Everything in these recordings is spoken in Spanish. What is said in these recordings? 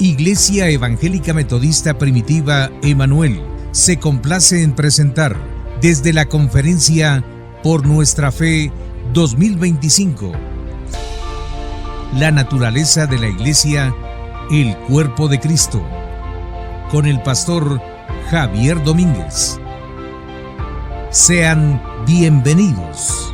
Iglesia Evangélica Metodista Primitiva Emanuel se complace en presentar desde la conferencia Por Nuestra Fe 2025, la naturaleza de la Iglesia, el cuerpo de Cristo, con el pastor Javier Domínguez. Sean bienvenidos.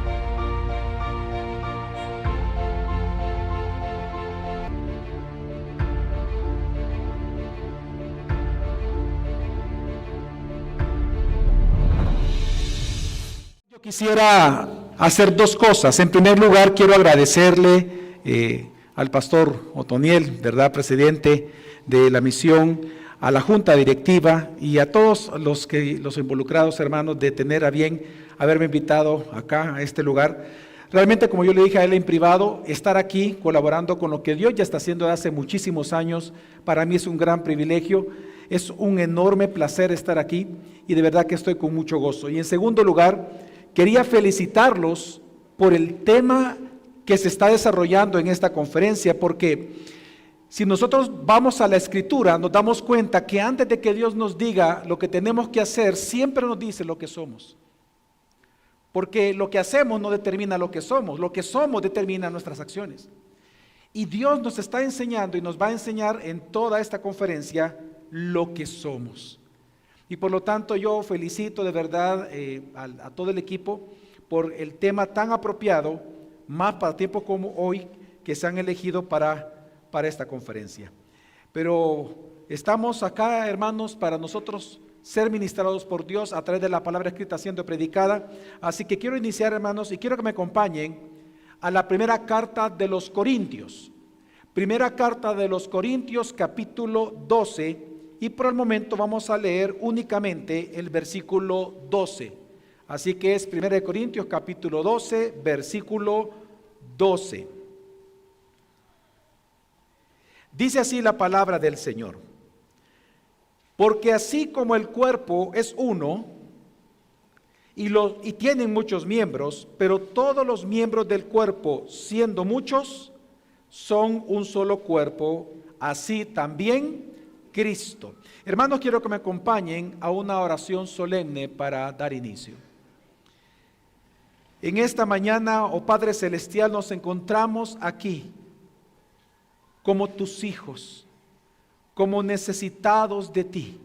Quisiera hacer dos cosas. En primer lugar, quiero agradecerle al pastor Otoniel, ¿verdad?, presidente de la misión, a la junta directiva y a todos los involucrados, hermanos, de tener a bien haberme invitado acá a este lugar. Realmente, como yo le dije a él en privado, estar aquí colaborando con lo que Dios ya está haciendo desde hace muchísimos años, para mí es un gran privilegio, es un enorme placer estar aquí y de verdad que estoy con mucho gozo. Y en segundo lugar, quería felicitarlos por el tema que se está desarrollando en esta conferencia, porque si nosotros vamos a la Escritura, nos damos cuenta que antes de que Dios nos diga lo que tenemos que hacer, siempre nos dice lo que somos. Porque lo que hacemos no determina lo que somos determina nuestras acciones. Y Dios nos está enseñando y nos va a enseñar en toda esta conferencia lo que somos. Y por lo tanto yo felicito de verdad a todo el equipo por el tema tan apropiado, más para tiempos como hoy, que se han elegido para esta conferencia. Pero estamos acá, hermanos, para nosotros ser ministrados por Dios a través de la palabra escrita siendo predicada. Así que quiero iniciar, hermanos, y quiero que me acompañen a la primera carta de los Corintios. Primera carta de los Corintios, capítulo 12. Y por el momento vamos a leer únicamente el versículo 12. Así que es 1 Corintios capítulo 12, versículo 12. Dice así la palabra del Señor. Porque así como el cuerpo es uno y tienen muchos miembros, pero todos los miembros del cuerpo, siendo muchos, son un solo cuerpo, así también Cristo. Hermanos, quiero que me acompañen a una oración solemne para dar inicio. En esta mañana, oh Padre Celestial, nos encontramos aquí como tus hijos, como necesitados de ti.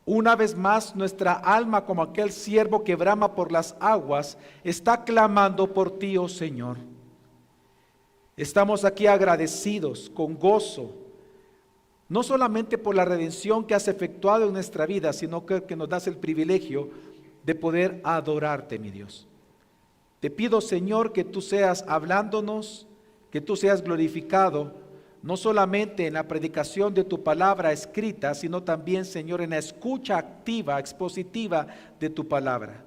Una vez más, nuestra alma, como aquel siervo que brama por las aguas, está clamando por ti, oh Señor. Estamos aquí agradecidos, con gozo, no solamente por la redención que has efectuado en nuestra vida, sino que nos das el privilegio de poder adorarte, mi Dios. Te pido, Señor, que tú seas hablándonos, que tú seas glorificado, no solamente en la predicación de tu palabra escrita, sino también, Señor, en la escucha activa, expositiva de tu palabra.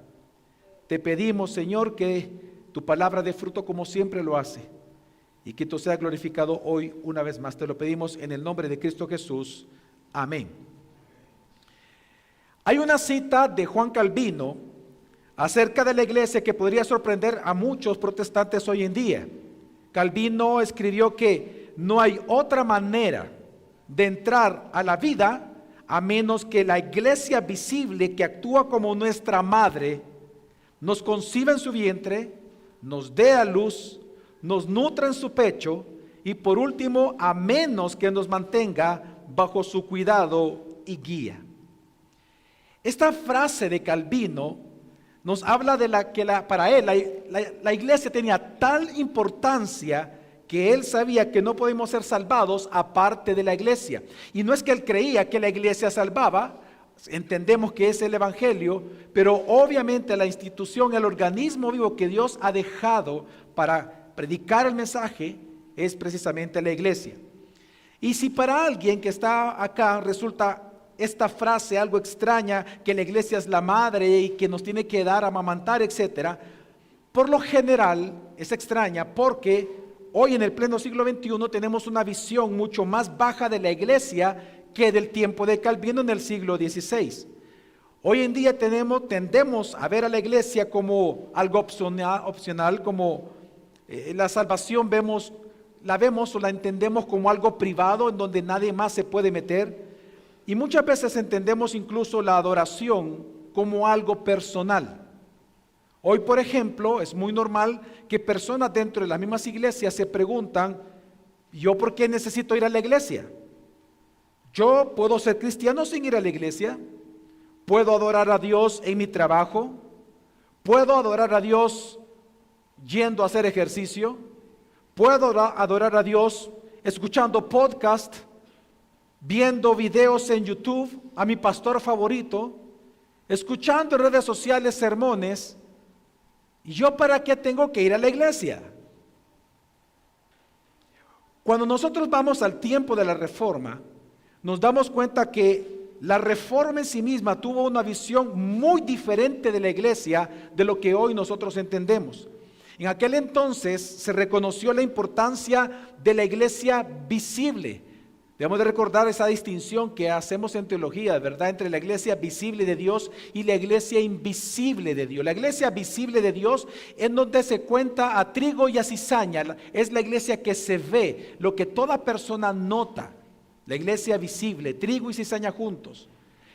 Te pedimos, Señor, que tu palabra dé fruto como siempre lo hace. Y que tú seas glorificado hoy una vez más. Te lo pedimos en el nombre de Cristo Jesús. Amén. Hay una cita de Juan Calvino acerca de la iglesia que podría sorprender a muchos protestantes hoy en día. Calvino escribió que no hay otra manera de entrar a la vida a menos que la iglesia visible, que actúa como nuestra madre, nos conciba en su vientre, nos dé a luz, nos nutra en su pecho y por último, a menos que nos mantenga bajo su cuidado y guía. Esta frase de Calvino nos habla de para él la iglesia tenía tal importancia que él sabía que no podemos ser salvados aparte de la iglesia. Y no es que él creía que la iglesia salvaba, entendemos que es el evangelio, pero obviamente la institución, el organismo vivo que Dios ha dejado para predicar el mensaje es precisamente la iglesia. Y si para alguien que está acá resulta esta frase algo extraña, que la iglesia es la madre y que nos tiene que dar, amamantar, etcétera, por lo general es extraña porque hoy en el pleno siglo XXI tenemos una visión mucho más baja de la iglesia que del tiempo de Calvino en el siglo XVI. Hoy en día tendemos a ver a la iglesia como algo opcional, como la salvación vemos la vemos o la entendemos como algo privado en donde nadie más se puede meter. Y muchas veces entendemos incluso la adoración como algo personal. Hoy, por ejemplo, es muy normal que personas dentro de las mismas iglesias se preguntan, ¿yo por qué necesito ir a la iglesia? Yo puedo ser cristiano sin ir a la iglesia, puedo adorar a Dios en mi trabajo, puedo adorar a Dios yendo a hacer ejercicio, puedo adorar a Dios escuchando podcast, viendo videos en YouTube a mi pastor favorito, escuchando en redes sociales sermones. ¿Y yo para qué tengo que ir a la iglesia? Cuando nosotros vamos al tiempo de la Reforma, nos damos cuenta que la Reforma en sí misma tuvo una visión muy diferente de la iglesia de lo que hoy nosotros entendemos. En aquel entonces se reconoció la importancia de la iglesia visible. Debemos de recordar esa distinción que hacemos en teología, ¿verdad? Entre la iglesia visible de Dios y la iglesia invisible de Dios. La iglesia visible de Dios, en donde se cuenta a trigo y a cizaña, es la iglesia que se ve, lo que toda persona nota. La iglesia visible, trigo y cizaña juntos.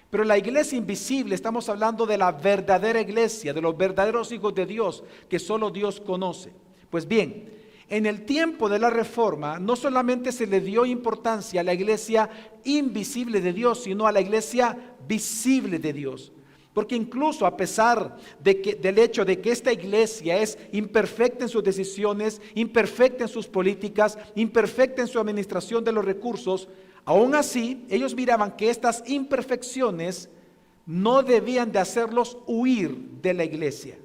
Pero la iglesia invisible, estamos hablando de la verdadera iglesia, de los verdaderos hijos de Dios, que solo Dios conoce. Pues bien, en el tiempo de la Reforma, no solamente se le dio importancia a la iglesia invisible de Dios, sino a la iglesia visible de Dios. Porque incluso a pesar del hecho de que esta iglesia es imperfecta en sus decisiones, imperfecta en sus políticas, imperfecta en su administración de los recursos, aún así ellos miraban que estas imperfecciones no debían de hacerlos huir de la iglesia.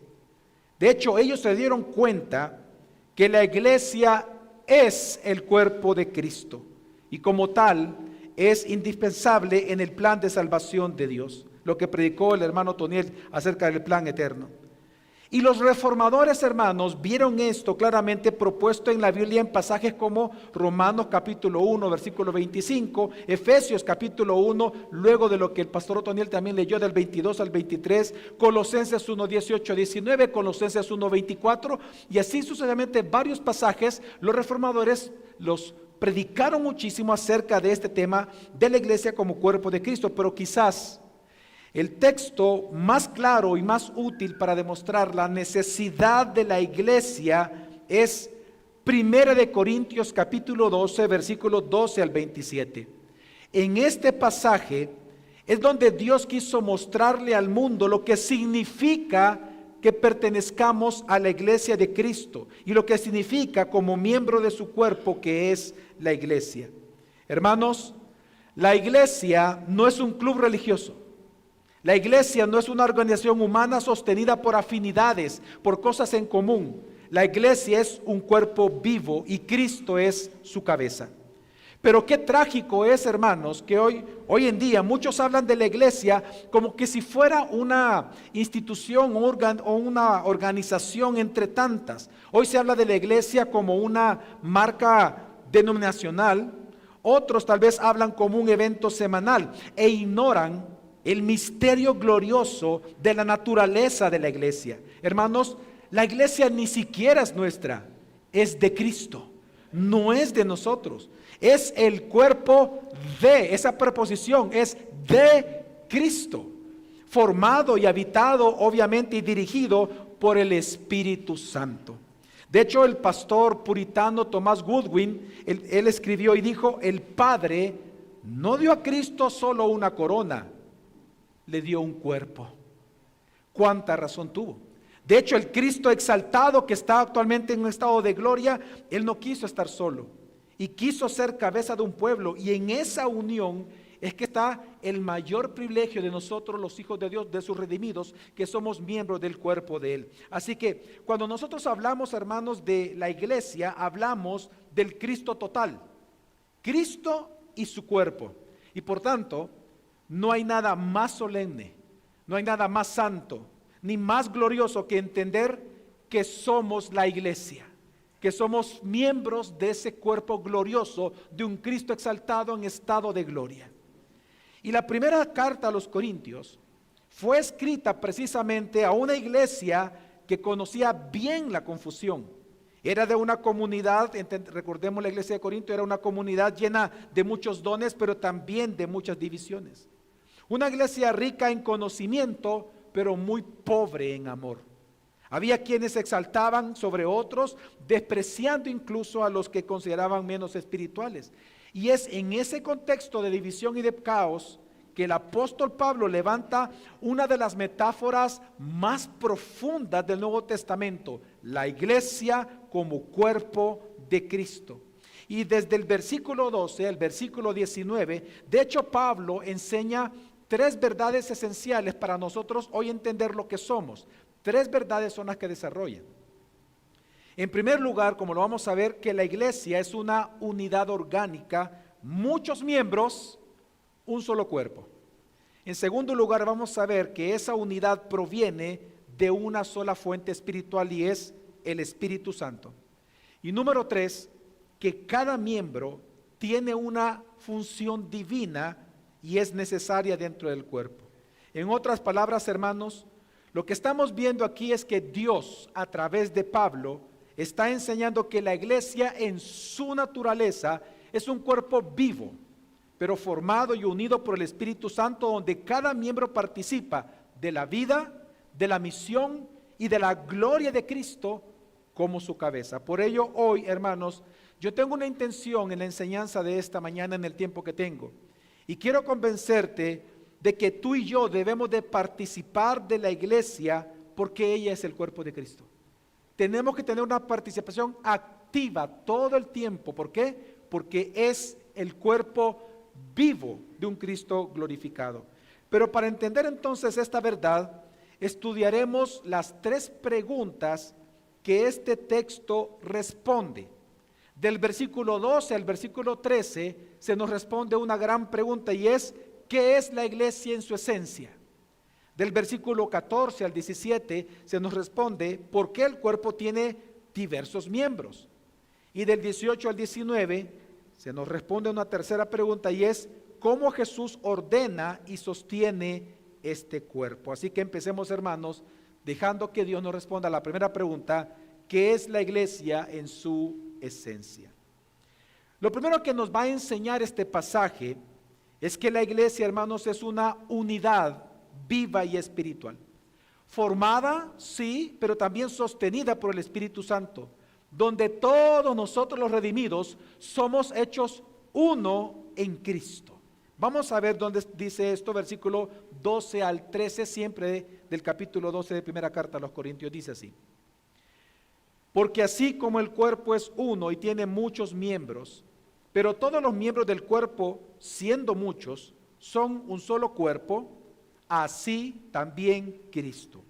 De hecho, ellos se dieron cuenta que la iglesia es el cuerpo de Cristo y como tal es indispensable en el plan de salvación de Dios, lo que predicó el hermano Otoniel acerca del plan eterno. Y los reformadores, hermanos, vieron esto claramente propuesto en la Biblia en pasajes como Romanos capítulo 1, versículo 25, Efesios capítulo 1, luego de lo que el pastor Otoniel también leyó del 22 al 23, Colosenses 1, 18, 19, Colosenses 1, 24, y así sucesivamente varios pasajes. Los reformadores los predicaron muchísimo acerca de este tema de la iglesia como cuerpo de Cristo, pero quizás el texto más claro y más útil para demostrar la necesidad de la iglesia es 1 de Corintios capítulo 12, versículos 12 al 27. En este pasaje es donde Dios quiso mostrarle al mundo lo que significa que pertenezcamos a la iglesia de Cristo y lo que significa como miembro de su cuerpo que es la iglesia. Hermanos, la iglesia no es un club religioso. La iglesia no es una organización humana sostenida por afinidades, por cosas en común. La iglesia es un cuerpo vivo y Cristo es su cabeza. Pero qué trágico es, hermanos, que hoy en día muchos hablan de la iglesia como que si fuera una institución o una organización entre tantas. Hoy se habla de la iglesia como una marca denominacional. Otros tal vez hablan como un evento semanal e ignoran el misterio glorioso de la naturaleza de la iglesia. Hermanos, la iglesia ni siquiera es nuestra, es de Cristo, no es de nosotros. Es el cuerpo de, esa preposición es de Cristo, formado y habitado obviamente y dirigido por el Espíritu Santo. De hecho, el pastor puritano Thomas Goodwin, él escribió y dijo, el Padre no dio a Cristo solo una corona, le dio un cuerpo. ¿Cuánta razón tuvo? De hecho, el Cristo exaltado que está actualmente en un estado de gloria, Él no quiso estar solo y quiso ser cabeza de un pueblo, y en esa unión es que está el mayor privilegio de nosotros los hijos de Dios, de sus redimidos, que somos miembros del cuerpo de Él. Así que cuando nosotros hablamos, hermanos, de la iglesia, hablamos del Cristo total, Cristo y su cuerpo, y por tanto no hay nada más solemne, no hay nada más santo, ni más glorioso que entender que somos la iglesia, que somos miembros de ese cuerpo glorioso de un Cristo exaltado en estado de gloria. Y la primera carta a los Corintios fue escrita precisamente a una iglesia que conocía bien la confusión Era de una comunidad, recordemos la iglesia de Corinto, era una comunidad llena de muchos dones, pero también de muchas divisiones. Una iglesia rica en conocimiento, pero muy pobre en amor. Había quienes se exaltaban sobre otros, despreciando incluso a los que consideraban menos espirituales. Y es en ese contexto de división y de caos que el apóstol Pablo levanta una de las metáforas más profundas del Nuevo Testamento, la iglesia como cuerpo de Cristo. Y desde el versículo 12 al versículo 19, de hecho Pablo enseña tres verdades esenciales para nosotros hoy entender lo que somos. Tres verdades son las que desarrollan. En primer lugar, como lo vamos a ver, que la iglesia es una unidad orgánica, muchos miembros, un solo cuerpo. En segundo lugar, vamos a ver que esa unidad proviene de una sola fuente espiritual y es el Espíritu Santo. Y número tres, que cada miembro tiene una función divina y es necesaria dentro del cuerpo. En otras palabras, hermanos, lo que estamos viendo aquí es que Dios, a través de Pablo, está enseñando que la iglesia en su naturaleza es un cuerpo vivo, pero formado y unido por el Espíritu Santo, donde cada miembro participa de la vida, de la misión y de la gloria de Cristo como su cabeza. Por ello, hoy, hermanos, yo tengo una intención en la enseñanza de esta mañana en el tiempo que tengo. Y quiero convencerte de que tú y yo debemos de participar de la iglesia porque ella es el cuerpo de Cristo. Tenemos que tener una participación activa todo el tiempo. ¿Por qué? Porque es el cuerpo vivo de un Cristo glorificado. Pero para entender entonces esta verdad, estudiaremos las tres preguntas que este texto responde. Del versículo 12 al versículo 13 se nos responde una gran pregunta y es: ¿qué es la iglesia en su esencia? Del versículo 14 al 17 se nos responde por qué el cuerpo tiene diversos miembros. Y del 18 al 19 se nos responde una tercera pregunta y es: ¿cómo Jesús ordena y sostiene este cuerpo? Así que empecemos, hermanos, dejando que Dios nos responda a la primera pregunta: ¿qué es la iglesia en su esencia? Lo primero que nos va a enseñar este pasaje es que la iglesia, hermanos, es una unidad viva y espiritual, formada, sí, pero también sostenida por el Espíritu Santo, donde todos nosotros los redimidos somos hechos uno en Cristo. Vamos a ver dónde dice esto, versículo 12 al 13, siempre del capítulo 12 de primera carta a los Corintios, dice así: porque así como el cuerpo es uno y tiene muchos miembros, pero todos los miembros del cuerpo, siendo muchos, son un solo cuerpo, así también Cristo.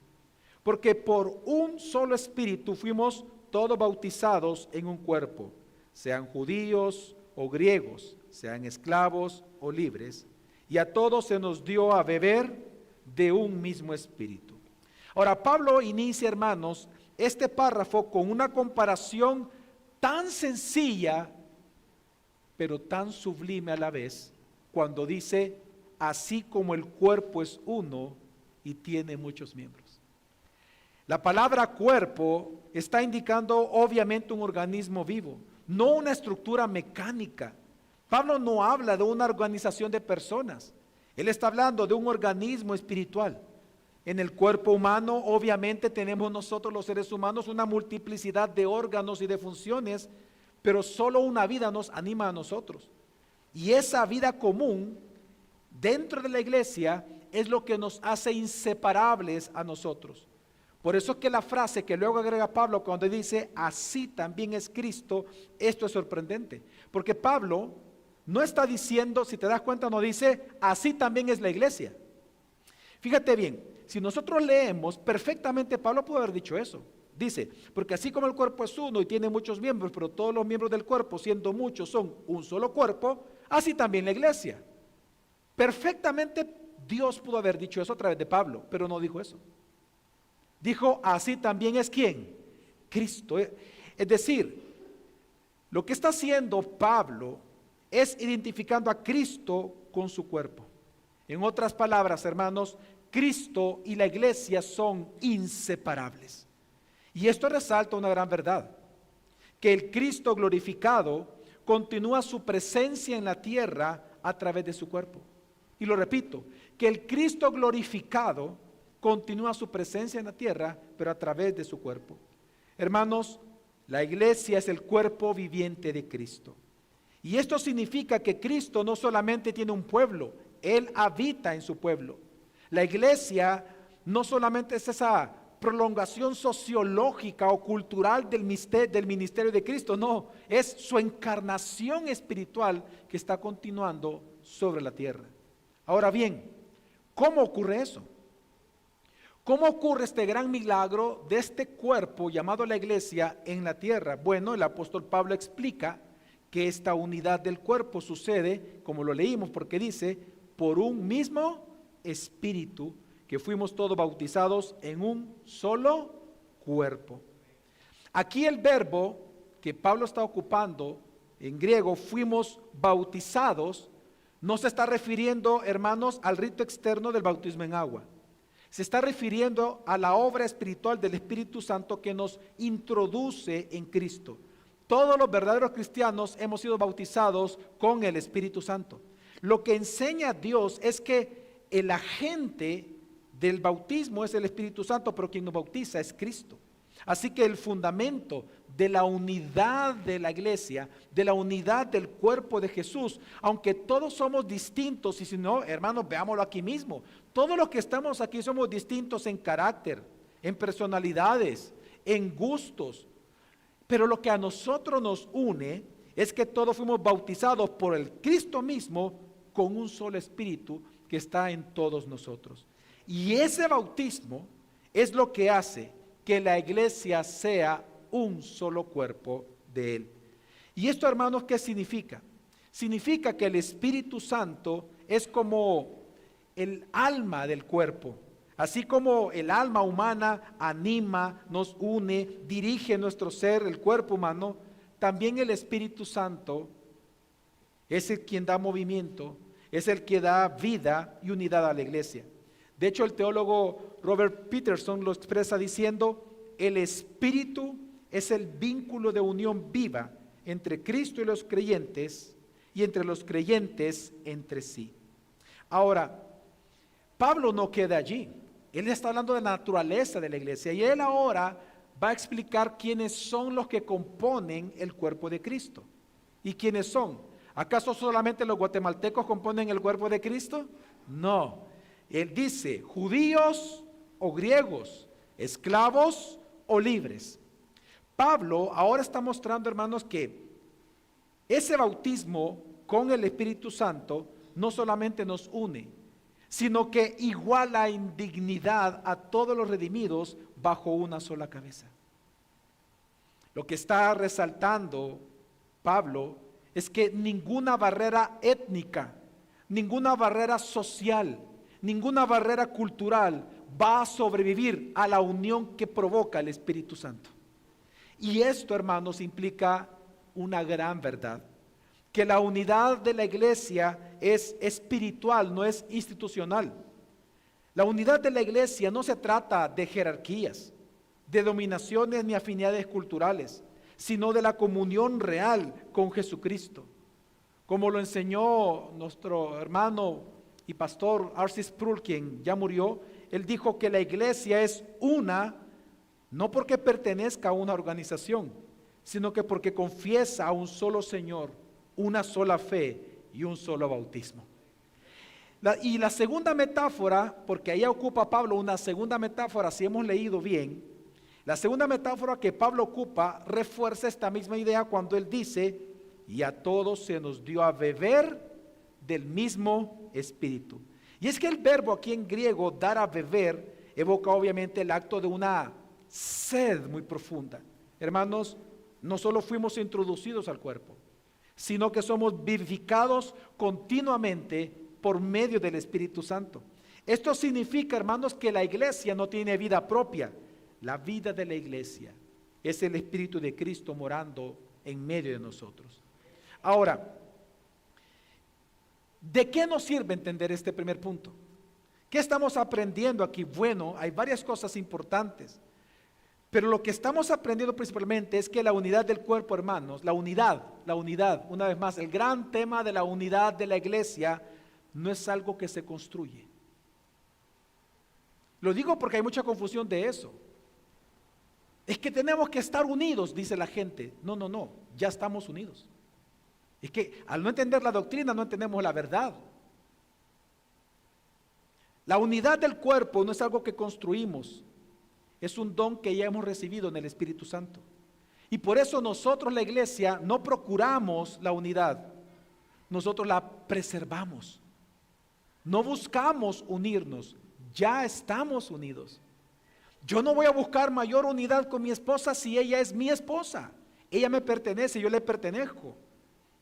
Porque por un solo espíritu fuimos todos bautizados en un cuerpo, sean judíos o griegos, sean esclavos o libres, y a todos se nos dio a beber de un mismo espíritu. Ahora, Pablo inicia, hermanos, este párrafo con una comparación tan sencilla, pero tan sublime a la vez, cuando dice: así como el cuerpo es uno y tiene muchos miembros. La palabra cuerpo está indicando obviamente un organismo vivo, no una estructura mecánica. Pablo no habla de una organización de personas, él está hablando de un organismo espiritual. En el cuerpo humano, obviamente, tenemos nosotros los seres humanos una multiplicidad de órganos y de funciones, pero solo una vida nos anima a nosotros. Y esa vida común dentro de la iglesia es lo que nos hace inseparables a nosotros. Por eso es que la frase que luego agrega Pablo cuando dice: así también es Cristo, esto es sorprendente. Porque Pablo no está diciendo, si te das cuenta, no dice: así también es la iglesia. Fíjate bien. Si nosotros leemos, perfectamente Pablo puede haber dicho eso. Dice: porque así como el cuerpo es uno y tiene muchos miembros, pero todos los miembros del cuerpo, siendo muchos, son un solo cuerpo, así también la iglesia. Perfectamente Dios pudo haber dicho eso a través de Pablo, pero no dijo eso. Dijo: así también es ¿quién? Cristo. Es decir, lo que está haciendo Pablo es identificando a Cristo con su cuerpo. En otras palabras, hermanos, Cristo y la iglesia son inseparables. Y esto resalta una gran verdad. que el Cristo glorificado continúa su presencia en la tierra a través de su cuerpo. Y lo repito, que el Cristo glorificado continúa su presencia en la tierra, pero a través de su cuerpo. Hermanos, la iglesia es el cuerpo viviente de Cristo. Y esto significa que Cristo no solamente tiene un pueblo, Él habita en su pueblo. La iglesia no solamente es esa prolongación sociológica o cultural del ministerio de Cristo, no, es su encarnación espiritual que está continuando sobre la tierra. Ahora bien, ¿cómo ocurre eso? ¿Cómo ocurre este gran milagro de este cuerpo llamado la iglesia en la tierra? Bueno, el apóstol Pablo explica que esta unidad del cuerpo sucede, como lo leímos, porque dice, por un mismo espíritu, que fuimos todos bautizados en un solo cuerpo. Aquí el verbo que Pablo está ocupando en griego, fuimos bautizados, no se está refiriendo, hermanos, al rito externo del bautismo en agua. Se está refiriendo a la obra espiritual del Espíritu Santo que nos introduce en Cristo. Todos los verdaderos cristianos hemos sido bautizados con el Espíritu Santo. Lo que enseña Dios es que el agente del bautismo es el Espíritu Santo, pero quien nos bautiza es Cristo. Así que el fundamento de la unidad de la iglesia, de la unidad del cuerpo de Jesús, aunque todos somos distintos, y si no, hermanos, veámoslo aquí mismo, todos los que estamos aquí somos distintos en carácter, en personalidades, en gustos, pero lo que a nosotros nos une es que todos fuimos bautizados por el Cristo mismo con un solo espíritu que está en todos nosotros. Y ese bautismo es lo que hace que la iglesia sea un solo cuerpo de Él. Y esto, hermanos, ¿qué significa? Significa que el Espíritu Santo es como el alma del cuerpo. Así como el alma humana anima, nos une, dirige nuestro ser, el cuerpo humano, también el Espíritu Santo es el quien da movimiento, es el que da vida y unidad a la iglesia. De hecho, el teólogo Robert Peterson lo expresa diciendo, el Espíritu es el vínculo de unión viva entre Cristo y los creyentes y entre los creyentes entre sí. Ahora, Pablo no queda allí. Él está hablando de la naturaleza de la iglesia y él ahora va a explicar quiénes son los que componen el cuerpo de Cristo. ¿Y quiénes son? ¿Acaso solamente los guatemaltecos componen el cuerpo de Cristo? No. Él dice, judíos o griegos, esclavos o libres. Pablo ahora está mostrando, hermanos, que ese bautismo con el Espíritu Santo no solamente nos une, sino que iguala en dignidad a todos los redimidos bajo una sola cabeza. Lo que está resaltando Pablo es que ninguna barrera étnica, ninguna barrera social, ninguna barrera cultural va a sobrevivir a la unión que provoca el Espíritu Santo. Y esto, hermanos, implica una gran verdad, que la unidad de la iglesia es espiritual, no es institucional. La unidad de la iglesia no se trata de jerarquías, de dominaciones ni afinidades culturales, sino de la comunión real con Jesucristo. Como lo enseñó nuestro hermano y pastor R.C. Sproul, quien ya murió, él dijo que la iglesia es una, no porque pertenezca a una organización, sino que porque confiesa a un solo Señor, una sola fe y un solo bautismo. Y la segunda metáfora, porque ahí ocupa Pablo una segunda metáfora, si hemos leído bien, la segunda metáfora que Pablo ocupa refuerza esta misma idea cuando él dice, y a todos se nos dio a beber del mismo espíritu. Y es que el verbo aquí en griego, dar a beber, evoca obviamente el acto de una sed muy profunda. Hermanos, no solo fuimos introducidos al cuerpo, sino que somos vivificados continuamente por medio del Espíritu Santo. Esto significa, hermanos, que la iglesia no tiene vida propia. La vida de la iglesia es el Espíritu de Cristo morando en medio de nosotros. Ahora, ¿de qué nos sirve entender este primer punto? ¿Qué estamos aprendiendo aquí? Bueno, hay varias cosas importantes. Pero lo que estamos aprendiendo principalmente es que la unidad del cuerpo, hermanos, la unidad, una vez más, el gran tema de la unidad de la iglesia no es algo que se construye. Lo digo porque hay mucha confusión de eso. Es que tenemos que estar unidos, dice la gente. No, ya estamos unidos. Es que al no entender la doctrina no entendemos la verdad. La unidad del cuerpo no es algo que construimos, es un don que ya hemos recibido en el Espíritu Santo. Y por eso nosotros, la iglesia, no procuramos la unidad, nosotros la preservamos. No buscamos unirnos, ya estamos unidos. Yo no voy a buscar mayor unidad con mi esposa si ella es mi esposa. Ella me pertenece, yo le pertenezco.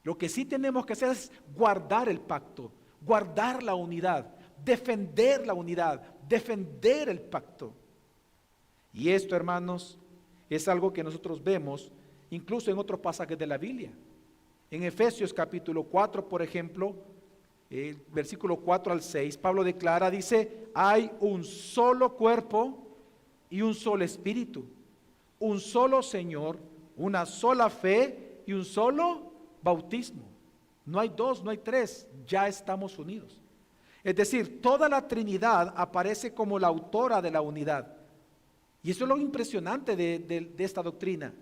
Lo que sí tenemos que hacer es guardar el pacto, guardar la unidad, defender la unidad, defender el pacto. Y esto, hermanos, es algo que nosotros vemos incluso en otros pasajes de la Biblia. En Efesios capítulo 4, por ejemplo, versículo 4 al 6, Pablo declara, dice, hay un solo cuerpo y un solo espíritu, un solo Señor, una sola fe y un solo bautismo. No hay dos, no hay tres, ya estamos unidos. Es decir, toda la Trinidad aparece como la autora de la unidad. Y eso es lo impresionante de esta doctrina,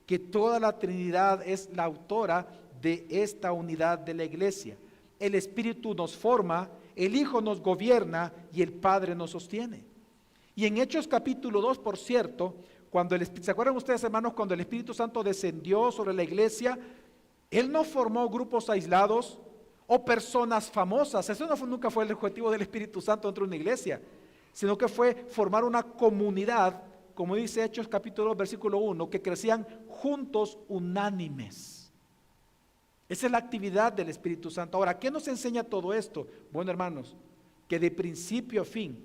que toda la Trinidad es la autora de esta unidad de la iglesia. El Espíritu nos forma, el Hijo nos gobierna y el Padre nos sostiene. Y en Hechos capítulo 2, por cierto, ¿se acuerdan ustedes, hermanos, cuando el Espíritu Santo descendió sobre la iglesia? Él no formó grupos aislados o personas famosas. Eso nunca fue el objetivo del Espíritu Santo dentro de una iglesia, sino que fue formar una comunidad, como dice Hechos capítulo 2, versículo 1, que crecían juntos unánimes. Esa es la actividad del Espíritu Santo. Ahora, ¿qué nos enseña todo esto? Bueno, hermanos, que de principio a fin,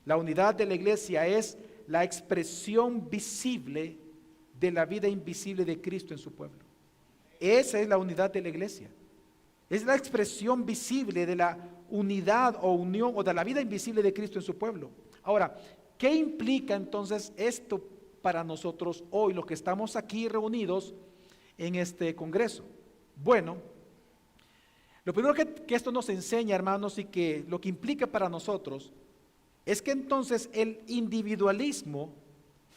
la unidad de la iglesia es la expresión visible de la vida invisible de Cristo en su pueblo. Esa es la unidad de la iglesia. Es la expresión visible de la unidad o unión o de la vida invisible de Cristo en su pueblo. Ahora, ¿qué implica entonces esto para nosotros hoy, los que estamos aquí reunidos en este congreso? Bueno, lo primero que esto nos enseña, hermanos, y que lo que implica para nosotros es que entonces el individualismo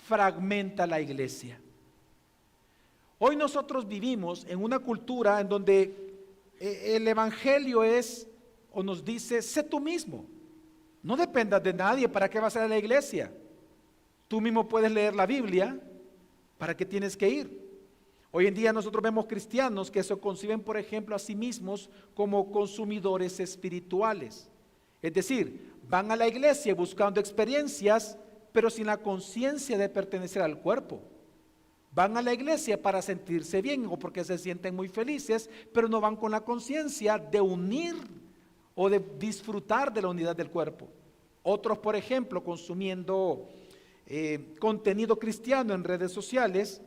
fragmenta la iglesia. Hoy nosotros vivimos en una cultura en donde el evangelio es, o nos dice, sé tú mismo, no dependas de nadie. ¿Para qué vas a ir a la iglesia? Tú mismo puedes leer la Biblia. ¿Para qué tienes que ir? Hoy en día nosotros vemos cristianos que se conciben, por ejemplo, a sí mismos como consumidores espirituales. Es decir, van a la iglesia buscando experiencias, pero sin la conciencia de pertenecer al cuerpo. Van a la iglesia para sentirse bien o porque se sienten muy felices, pero no van con la conciencia de unir o de disfrutar de la unidad del cuerpo. Otros, por ejemplo, consumiendo contenido cristiano en redes sociales,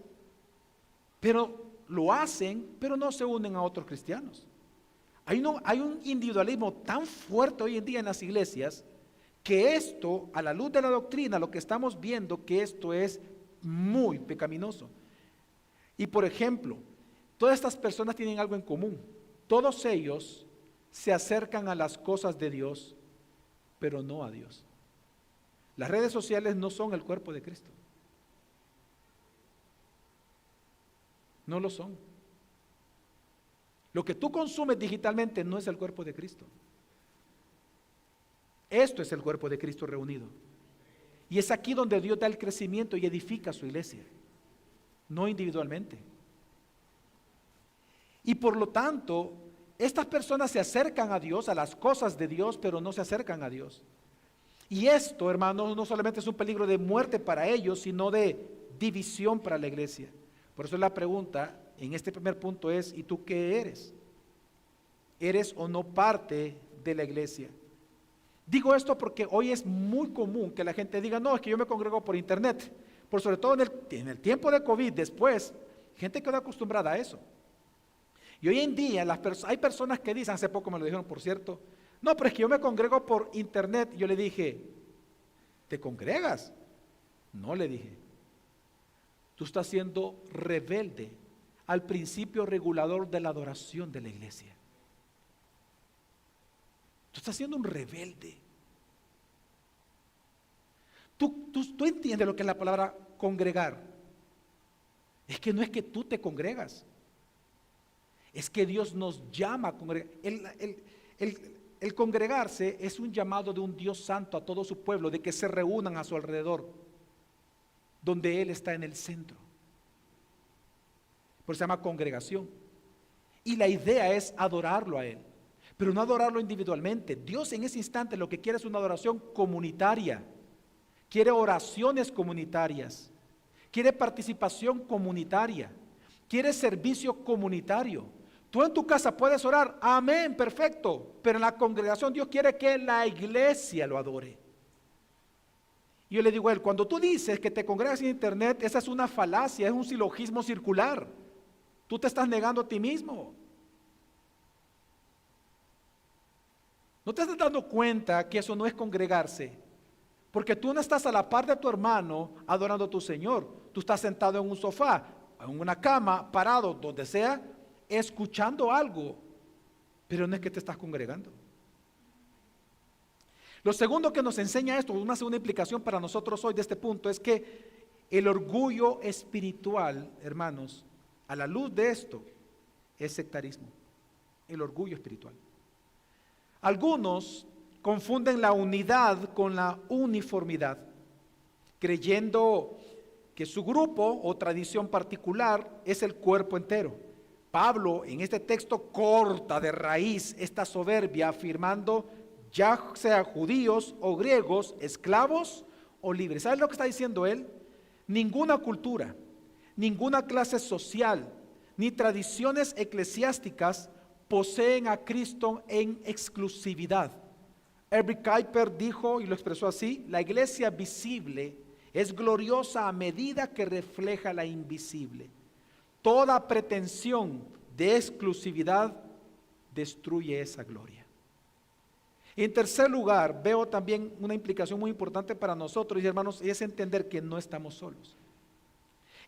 pero lo hacen, pero no se unen a otros cristianos. Hay un individualismo tan fuerte hoy en día en las iglesias que esto, a la luz de la doctrina, lo que estamos viendo que esto es muy pecaminoso. Y por ejemplo, todas estas personas tienen algo en común. Todos ellos se acercan a las cosas de Dios, pero no a Dios. Las redes sociales no son el cuerpo de Cristo. No lo son. Lo que tú consumes digitalmente no es el cuerpo de Cristo. Esto es el cuerpo de Cristo reunido. Y es aquí donde Dios da el crecimiento y edifica su iglesia, no individualmente. Y por lo tanto, estas personas se acercan a Dios, a las cosas de Dios, pero no se acercan a Dios. Y esto, hermanos, no solamente es un peligro de muerte para ellos, sino de división para la iglesia. Por eso la pregunta en este primer punto es, ¿y tú qué eres? ¿Eres o no parte de la iglesia? Digo esto porque hoy es muy común que la gente diga, no, es que yo me congrego por internet. Por sobre todo en el tiempo de COVID, después, gente quedó acostumbrada a eso. Y hoy en día hay personas que dicen, hace poco me lo dijeron, por cierto, no, pero es que yo me congrego por internet. Yo le dije, ¿te congregas? No, le dije. tú estás siendo rebelde al principio regulador de la adoración de la iglesia. Tú estás siendo un rebelde. Tú entiendes lo que es la palabra congregar. Es que no es que tú te congregas, es que Dios nos llama a congregar. El congregarse es un llamado de un Dios santo a todo su pueblo, de que se reúnan a su alrededor, donde Él está en el centro. Por eso se llama congregación. Y la idea es adorarlo a Él, pero no adorarlo individualmente. Dios en ese instante lo que quiere es una adoración comunitaria. Quiere oraciones comunitarias, quiere participación comunitaria, quiere servicio comunitario. Tú en tu casa puedes orar, amén, perfecto, pero en la congregación Dios quiere que la iglesia lo adore. Y yo le digo a él, cuando tú dices que te congregas en internet, esa es una falacia, es un silogismo circular. Tú te estás negando a ti mismo. ¿No te estás dando cuenta que eso no es congregarse? Porque tú no estás a la par de tu hermano adorando a tu Señor. Tú estás sentado en un sofá, en una cama, parado, donde sea, escuchando algo, pero no es que te estás congregando. Lo segundo que nos enseña esto, una segunda implicación para nosotros hoy de este punto, es que el orgullo espiritual, hermanos, a la luz de esto, es sectarismo. El orgullo espiritual. Algunos confunden la unidad con la uniformidad, creyendo que su grupo o tradición particular es el cuerpo entero. Pablo en este texto corta de raíz esta soberbia, afirmando ya sea judíos o griegos, esclavos o libres. ¿Sabes lo que está diciendo él? Ninguna cultura, ninguna clase social, ni tradiciones eclesiásticas poseen a Cristo en exclusividad. Herbert Kuyper dijo, y lo expresó así: la iglesia visible es gloriosa a medida que refleja la invisible. Toda pretensión de exclusividad destruye esa gloria. En tercer lugar, veo también una implicación muy importante para nosotros, y hermanos, y es entender que no estamos solos.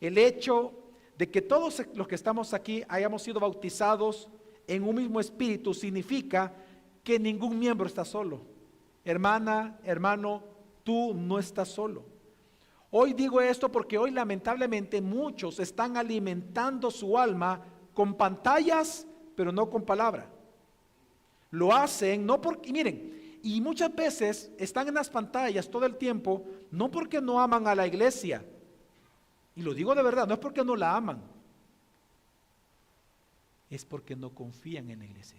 El hecho de que todos los que estamos aquí hayamos sido bautizados en un mismo espíritu significa que ningún miembro está solo. Hermana, hermano, tú no estás solo. Hoy digo esto porque hoy lamentablemente muchos están alimentando su alma con pantallas, pero no con palabra. Lo hacen no porque, miren, y muchas veces están en las pantallas todo el tiempo, no porque no aman a la iglesia, y lo digo de verdad, no es porque no la aman, es porque no confían en la iglesia.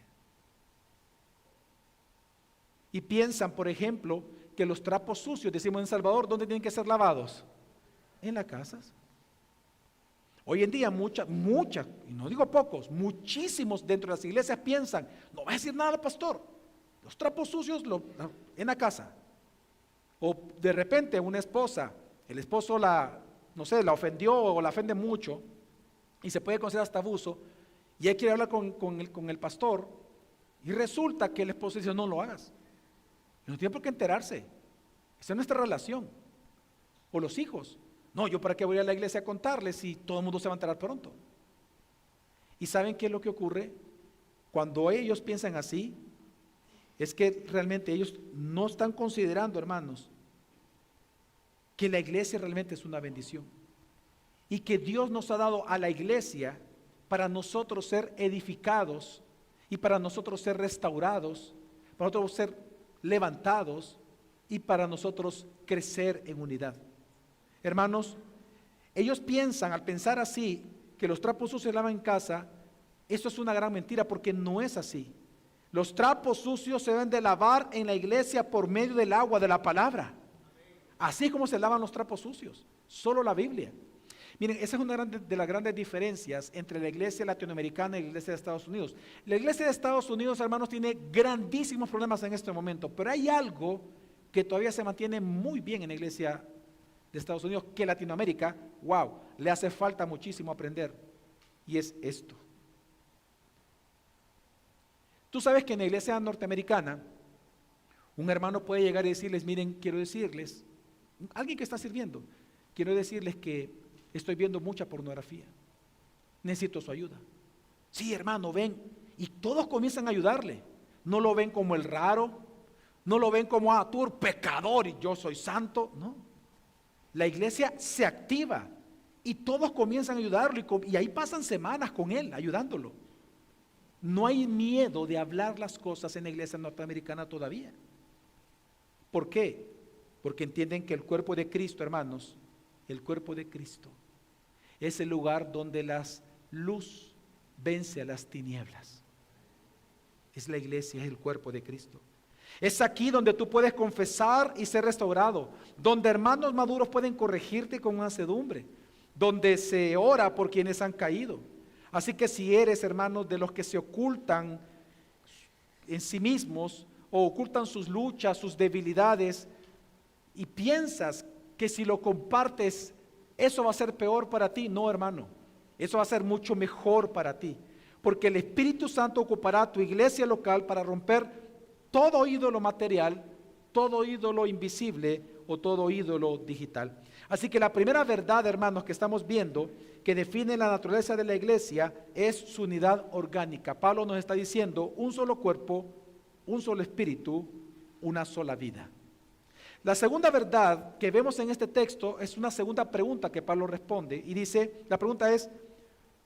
Y piensan, por ejemplo, que los trapos sucios, decimos en Salvador, ¿dónde tienen que ser lavados? En las casas. Hoy en día muchas, y no digo pocos, muchísimos dentro de las iglesias piensan, no va a decir nada al pastor, los trapos sucios en la casa. O de repente una esposa, el esposo la ofendió o la ofende mucho, y se puede considerar hasta abuso, y él quiere hablar con el pastor, y resulta que el esposo dice, no lo hagas. No tiene por qué enterarse. Esa es nuestra relación. O los hijos. No, yo para qué voy a la iglesia a contarles si todo el mundo se va a enterar pronto. ¿Y saben qué es lo que ocurre? Cuando ellos piensan así, es que realmente ellos no están considerando, hermanos, que la iglesia realmente es una bendición. Y que Dios nos ha dado a la iglesia para nosotros ser edificados y para nosotros ser restaurados, para nosotros ser levantados y para nosotros crecer en unidad. Hermanos, ellos piensan, al pensar así, que los trapos sucios se lavan en casa. Eso es una gran mentira, porque no es así. Los trapos sucios se deben de lavar en la iglesia por medio del agua de la palabra. Así como se lavan los trapos sucios, solo la Biblia. Miren, esa es una de las grandes diferencias entre la iglesia latinoamericana y la iglesia de Estados Unidos. La iglesia de Estados Unidos, hermanos, tiene grandísimos problemas en este momento, pero hay algo que todavía se mantiene muy bien en la iglesia de Estados Unidos, que Latinoamérica, wow, le hace falta muchísimo aprender, y es esto. Tú sabes que en la iglesia norteamericana, un hermano puede llegar y decirles, miren, quiero decirles, alguien que está sirviendo, quiero decirles que estoy viendo mucha pornografía, necesito su ayuda. Sí, hermano, ven. Y todos comienzan a ayudarle. No lo ven como el raro, no lo ven como, tú eres pecador y yo soy santo. No, la iglesia se activa y todos comienzan a ayudarlo y ahí pasan semanas con él, ayudándolo. No hay miedo de hablar las cosas en la iglesia norteamericana todavía. ¿Por qué? Porque entienden que el cuerpo de Cristo, hermanos, el cuerpo de Cristo es el lugar donde la luz vence a las tinieblas. Es la iglesia, es el cuerpo de Cristo. Es aquí donde tú puedes confesar y ser restaurado, donde hermanos maduros pueden corregirte con mansedumbre, donde se ora por quienes han caído. Así que si eres, hermanos, de los que se ocultan en sí mismos o ocultan sus luchas, sus debilidades, y piensas que si lo compartes, eso va a ser peor para ti, no, hermano, eso va a ser mucho mejor para ti, porque el Espíritu Santo ocupará tu iglesia local para romper todo ídolo material, todo ídolo invisible o todo ídolo digital. Así que la primera verdad, hermanos, que estamos viendo, que define la naturaleza de la iglesia, es su unidad orgánica. Pablo nos está diciendo un solo cuerpo, un solo espíritu, una sola vida. La segunda verdad que vemos en este texto es una segunda pregunta que Pablo responde y dice, la pregunta es,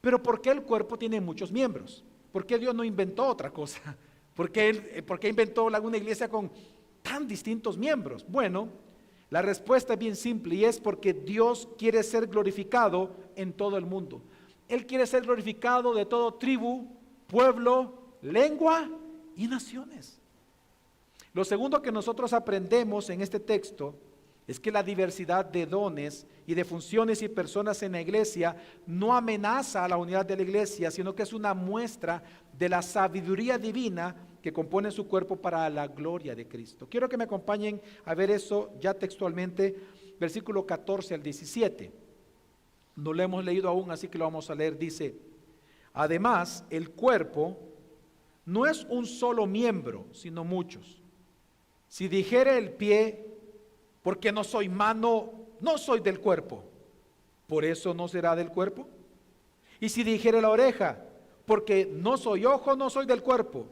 ¿pero por qué el cuerpo tiene muchos miembros? ¿Por qué Dios no inventó otra cosa? ¿Por qué inventó una iglesia con tan distintos miembros? Bueno, la respuesta es bien simple y es porque Dios quiere ser glorificado en todo el mundo. Él quiere ser glorificado de todo tribu, pueblo, lengua y naciones. Lo segundo que nosotros aprendemos en este texto es que la diversidad de dones y de funciones y personas en la iglesia no amenaza a la unidad de la iglesia, sino que es una muestra de la sabiduría divina que compone su cuerpo para la gloria de Cristo. Quiero que me acompañen a ver eso ya textualmente, versículo 14 al 17. No lo hemos leído aún, así que lo vamos a leer. Dice, además, el cuerpo no es un solo miembro, sino muchos. Si dijere el pie, porque no soy mano, no soy del cuerpo, ¿por eso no será del cuerpo? Y si dijere la oreja, porque no soy ojo, no soy del cuerpo,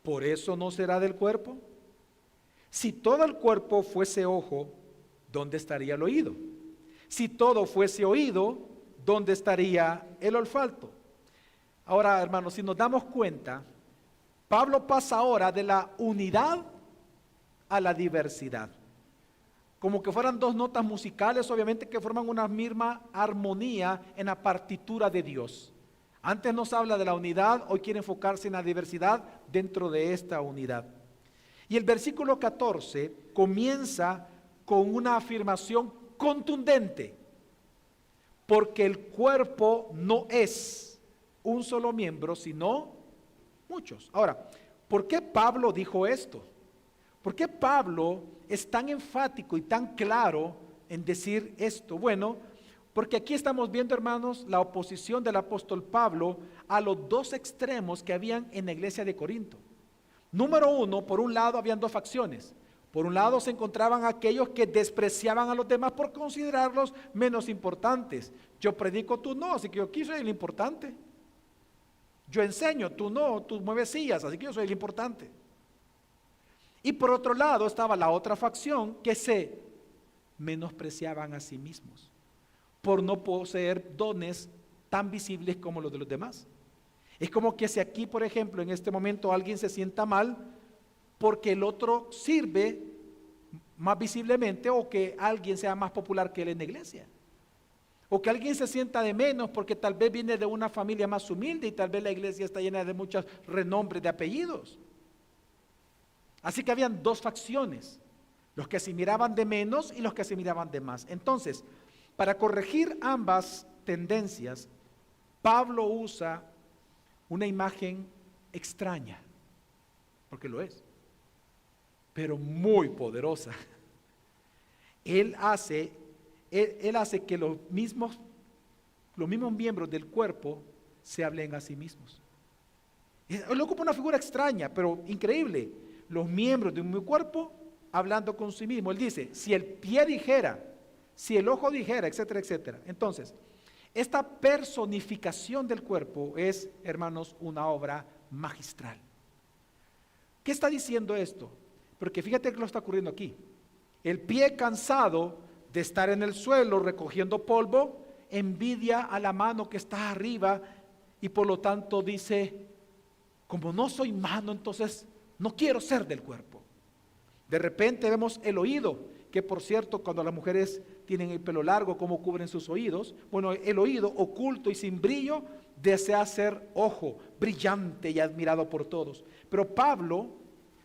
¿por eso no será del cuerpo? Si todo el cuerpo fuese ojo, ¿dónde estaría el oído? Si todo fuese oído, ¿dónde estaría el olfato? Ahora, hermanos, si nos damos cuenta, Pablo pasa ahora de la unidad a la diversidad. Como que fueran dos notas musicales, obviamente, que forman una misma armonía en la partitura de Dios. Antes nos habla de la unidad, hoy quiere enfocarse en la diversidad dentro de esta unidad. Y el versículo 14 comienza con una afirmación contundente, porque el cuerpo no es un solo miembro, sino muchos. Ahora, ¿por qué Pablo dijo esto? ¿Por qué Pablo es tan enfático y tan claro en decir esto? Bueno, porque aquí estamos viendo, hermanos, la oposición del apóstol Pablo a los dos extremos que habían en la iglesia de Corinto. Número uno, por un lado habían dos facciones. Por un lado se encontraban aquellos que despreciaban a los demás por considerarlos menos importantes. Yo predico, tú no, así que yo aquí soy el importante. Yo enseño, tú no, tú mueves sillas, así que yo soy el importante. Y por otro lado estaba la otra facción que se menospreciaban a sí mismos por no poseer dones tan visibles como los de los demás. Es como que si aquí, por ejemplo, en este momento alguien se sienta mal porque el otro sirve más visiblemente, o que alguien sea más popular que él en la iglesia, o que alguien se sienta de menos porque tal vez viene de una familia más humilde y tal vez la iglesia está llena de muchos renombres de apellidos. Así que habían dos facciones, los que se miraban de menos y los que se miraban de más. Entonces, para corregir ambas tendencias, Pablo usa una imagen extraña, porque lo es, pero muy poderosa. Él hace que los mismos miembros del cuerpo se hablen a sí mismos. Él ocupa una figura extraña, pero increíble. Los miembros de un cuerpo hablando con sí mismo. Él dice, si el pie dijera, Si el ojo dijera, etcétera, etcétera. Entonces, esta personificación del cuerpo es, hermanos, una obra magistral. ¿Qué está diciendo esto? Porque fíjate que lo está ocurriendo aquí. El pie cansado de estar en el suelo recogiendo polvo, envidia a la mano que está arriba y por lo tanto dice, como no soy mano, entonces no quiero ser del cuerpo. De repente vemos el oído, que por cierto, cuando las mujeres tienen el pelo largo, ¿cómo cubren sus oídos? Bueno, el oído oculto y sin brillo desea ser ojo, brillante y admirado por todos. Pero Pablo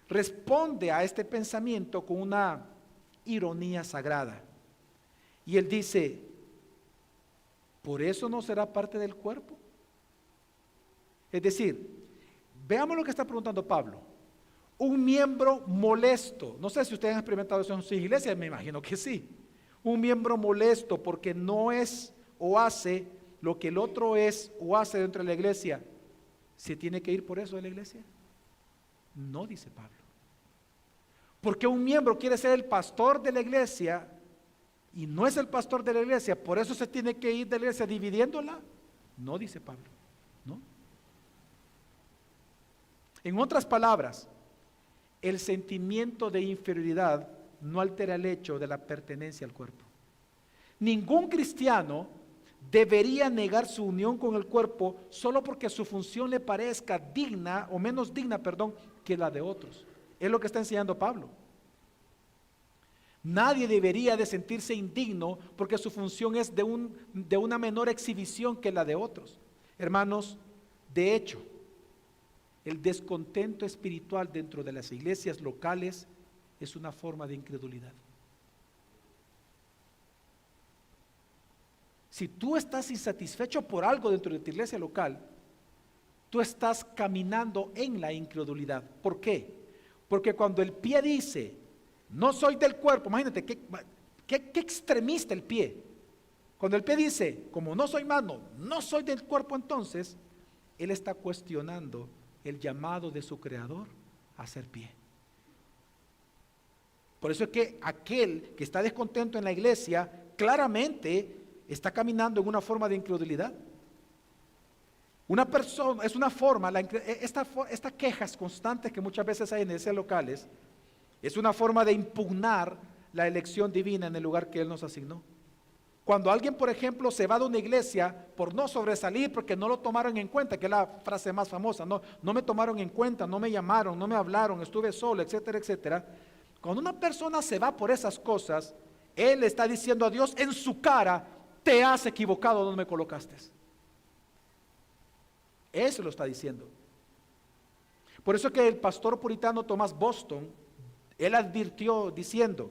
responde a este pensamiento con una ironía sagrada. Y él dice, ¿por eso no será parte del cuerpo? Es decir, veamos lo que está preguntando Pablo. Un miembro molesto, no sé si ustedes han experimentado eso en sus iglesias, me imagino que sí. Un miembro molesto porque no es o hace lo que el otro es o hace dentro de la iglesia, ¿se tiene que ir por eso de la iglesia? No, dice Pablo. Porque un miembro quiere ser el pastor de la iglesia y no es el pastor de la iglesia, por eso se tiene que ir de la iglesia dividiéndola. No, dice Pablo, no. En otras palabras, el sentimiento de inferioridad no altera el hecho de la pertenencia al cuerpo. Ningún cristiano debería negar su unión con el cuerpo solo porque su función le parezca digna o menos digna, que la de otros. Es lo que está enseñando Pablo. Nadie debería de sentirse indigno porque su función es de una menor exhibición que la de otros. Hermanos, de hecho, el descontento espiritual dentro de las iglesias locales es una forma de incredulidad. Si tú estás insatisfecho por algo dentro de tu iglesia local, tú estás caminando en la incredulidad. ¿Por qué? Porque cuando el pie dice, no soy del cuerpo, imagínate qué extremista el pie. Cuando el pie dice, como no soy mano, no soy del cuerpo, entonces, él está cuestionando el llamado de su creador a ser pie. Por eso es que aquel que está descontento en la iglesia, claramente está caminando en una forma de incredulidad. Una persona, es una forma, estas quejas constantes que muchas veces hay en iglesias locales, es una forma de impugnar la elección divina en el lugar que Él nos asignó. Cuando alguien, por ejemplo, se va de una iglesia por no sobresalir, porque no lo tomaron en cuenta, que es la frase más famosa, no me tomaron en cuenta, no me llamaron, no me hablaron, estuve solo, etcétera, etcétera. Cuando una persona se va por esas cosas, él está diciendo a Dios en su cara, te has equivocado donde me colocaste. Eso lo está diciendo. Por eso que el pastor puritano Thomas Boston, él advirtió diciendo,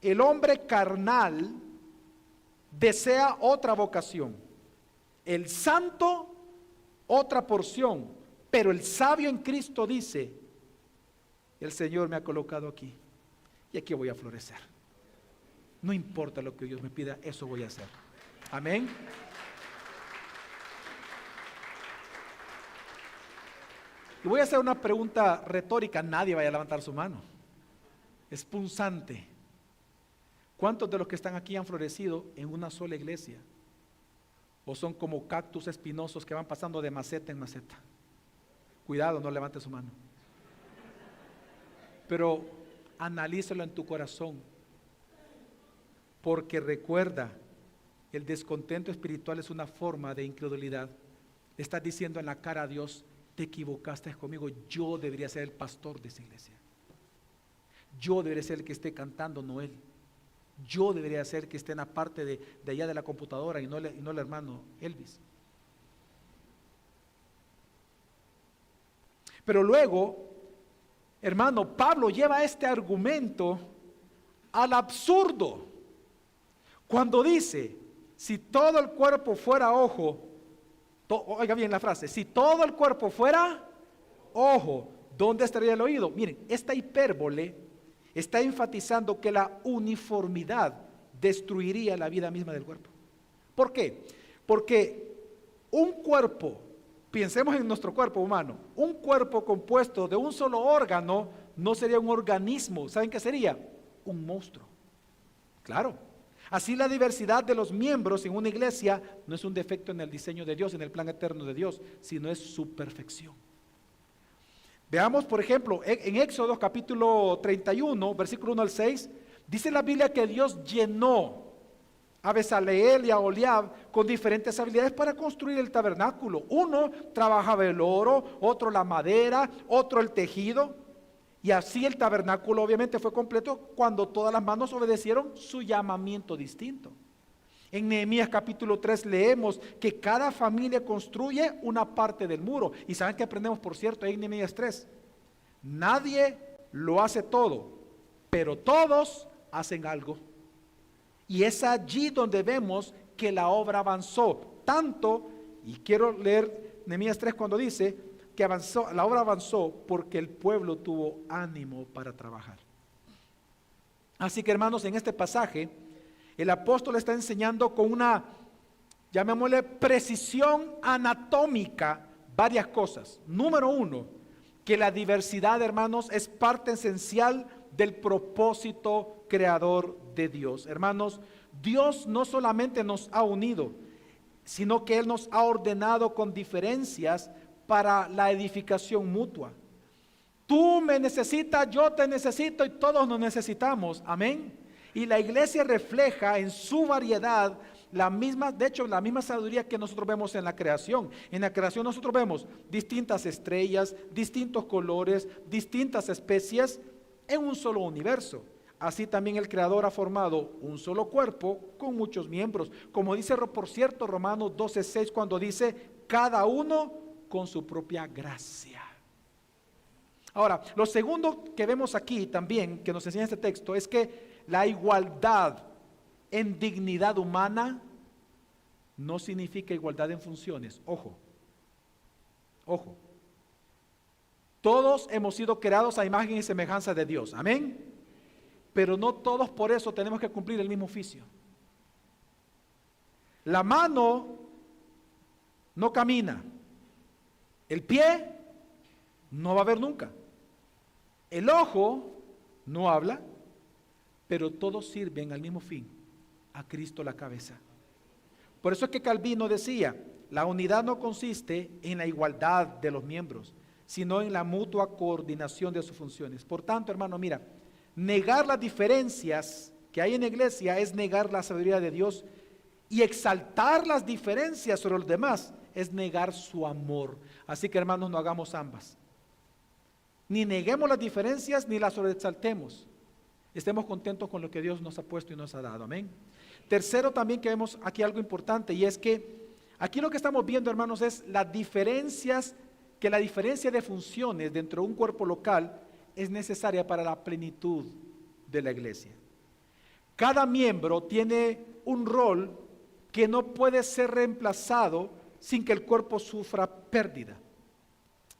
el hombre carnal desea otra vocación, el santo otra porción, pero el sabio en Cristo dice, el Señor me ha colocado aquí y aquí voy a florecer. No importa lo que Dios me pida, eso voy a hacer. Amén. Y voy a hacer una pregunta retórica, nadie vaya a levantar su mano. Es punzante. ¿Cuántos de los que están aquí han florecido en una sola iglesia? ¿O son como cactus espinosos que van pasando de maceta en maceta? Cuidado, no levante su mano. Pero analízalo en tu corazón, porque recuerda, el descontento espiritual es una forma de incredulidad. Le estás diciendo en la cara a Dios, te equivocaste conmigo, yo debería ser el pastor de esa iglesia. Yo debería ser el que esté cantando, no él. Yo debería ser el que esté en la parte de allá de la computadora y no el hermano Elvis. Pero luego, hermano, Pablo lleva este argumento al absurdo. Cuando dice, si todo el cuerpo fuera ojo, oiga bien la frase, si todo el cuerpo fuera ojo, ¿dónde estaría el oído? Miren, esta hipérbole está enfatizando que la uniformidad destruiría la vida misma del cuerpo. ¿Por qué? Porque un cuerpo, pensemos en nuestro cuerpo humano, un cuerpo compuesto de un solo órgano no sería un organismo. ¿Saben qué sería? Un monstruo. Claro. Así la diversidad de los miembros en una iglesia no es un defecto en el diseño de Dios, en el plan eterno de Dios, sino es su perfección. Veamos, por ejemplo, en Éxodo capítulo 31, versículo 1 al 6, dice la Biblia que Dios llenó a Bezaleel y a Oholiab con diferentes habilidades para construir el tabernáculo. Uno trabajaba el oro, otro la madera, otro el tejido. Y así el tabernáculo obviamente fue completo cuando todas las manos obedecieron su llamamiento distinto. En Nehemías capítulo 3 leemos que cada familia construye una parte del muro. ¿Y saben qué aprendemos, por cierto, ahí en Nehemías 3? Nadie lo hace todo, pero todos hacen algo. Y es allí donde vemos que la obra avanzó tanto, y quiero leer Nehemías 3 cuando dice que avanzó, la obra avanzó porque el pueblo tuvo ánimo para trabajar. Así que, hermanos, en este pasaje el apóstol está enseñando con una, llamémosle, precisión anatómica varias cosas. Número uno, que la diversidad, hermanos, es parte esencial del propósito creador de Dios. Hermanos, Dios no solamente nos ha unido, sino que Él nos ha ordenado con diferencias para la edificación mutua. Tú me necesitas, yo te necesito y todos nos necesitamos. Amén. Y la iglesia refleja en su variedad la misma, de hecho, la misma sabiduría que nosotros vemos en la creación. En la creación nosotros vemos distintas estrellas, distintos colores, distintas especies en un solo universo. Así también el Creador ha formado un solo cuerpo con muchos miembros. Como dice, por cierto, Romanos 12:6, cuando dice, cada uno con su propia gracia. Ahora, lo segundo que vemos aquí también, que nos enseña este texto, es que la igualdad en dignidad humana no significa igualdad en funciones. Ojo, ojo. Todos hemos sido creados a imagen y semejanza de Dios. Amén. Pero no todos por eso tenemos que cumplir el mismo oficio. La mano no camina. El pie no va a ver nunca. El ojo no habla, pero todos sirven al mismo fin, a Cristo la cabeza. Por eso es que Calvino decía, la unidad no consiste en la igualdad de los miembros, sino en la mutua coordinación de sus funciones. Por tanto, hermano, mira, negar las diferencias que hay en la iglesia es negar la sabiduría de Dios, y exaltar las diferencias sobre los demás es negar su amor. Así que, hermanos, no hagamos ambas. Ni neguemos las diferencias, ni las sobreexaltemos. Estemos contentos con lo que Dios nos ha puesto y nos ha dado. Amén. Tercero, también que vemos aquí algo importante, y es que aquí lo que estamos viendo, hermanos, es las diferencias, que la diferencia de funciones dentro de un cuerpo local es necesaria para la plenitud de la iglesia. Cada miembro tiene un rol que no puede ser reemplazado sin que el cuerpo sufra pérdida.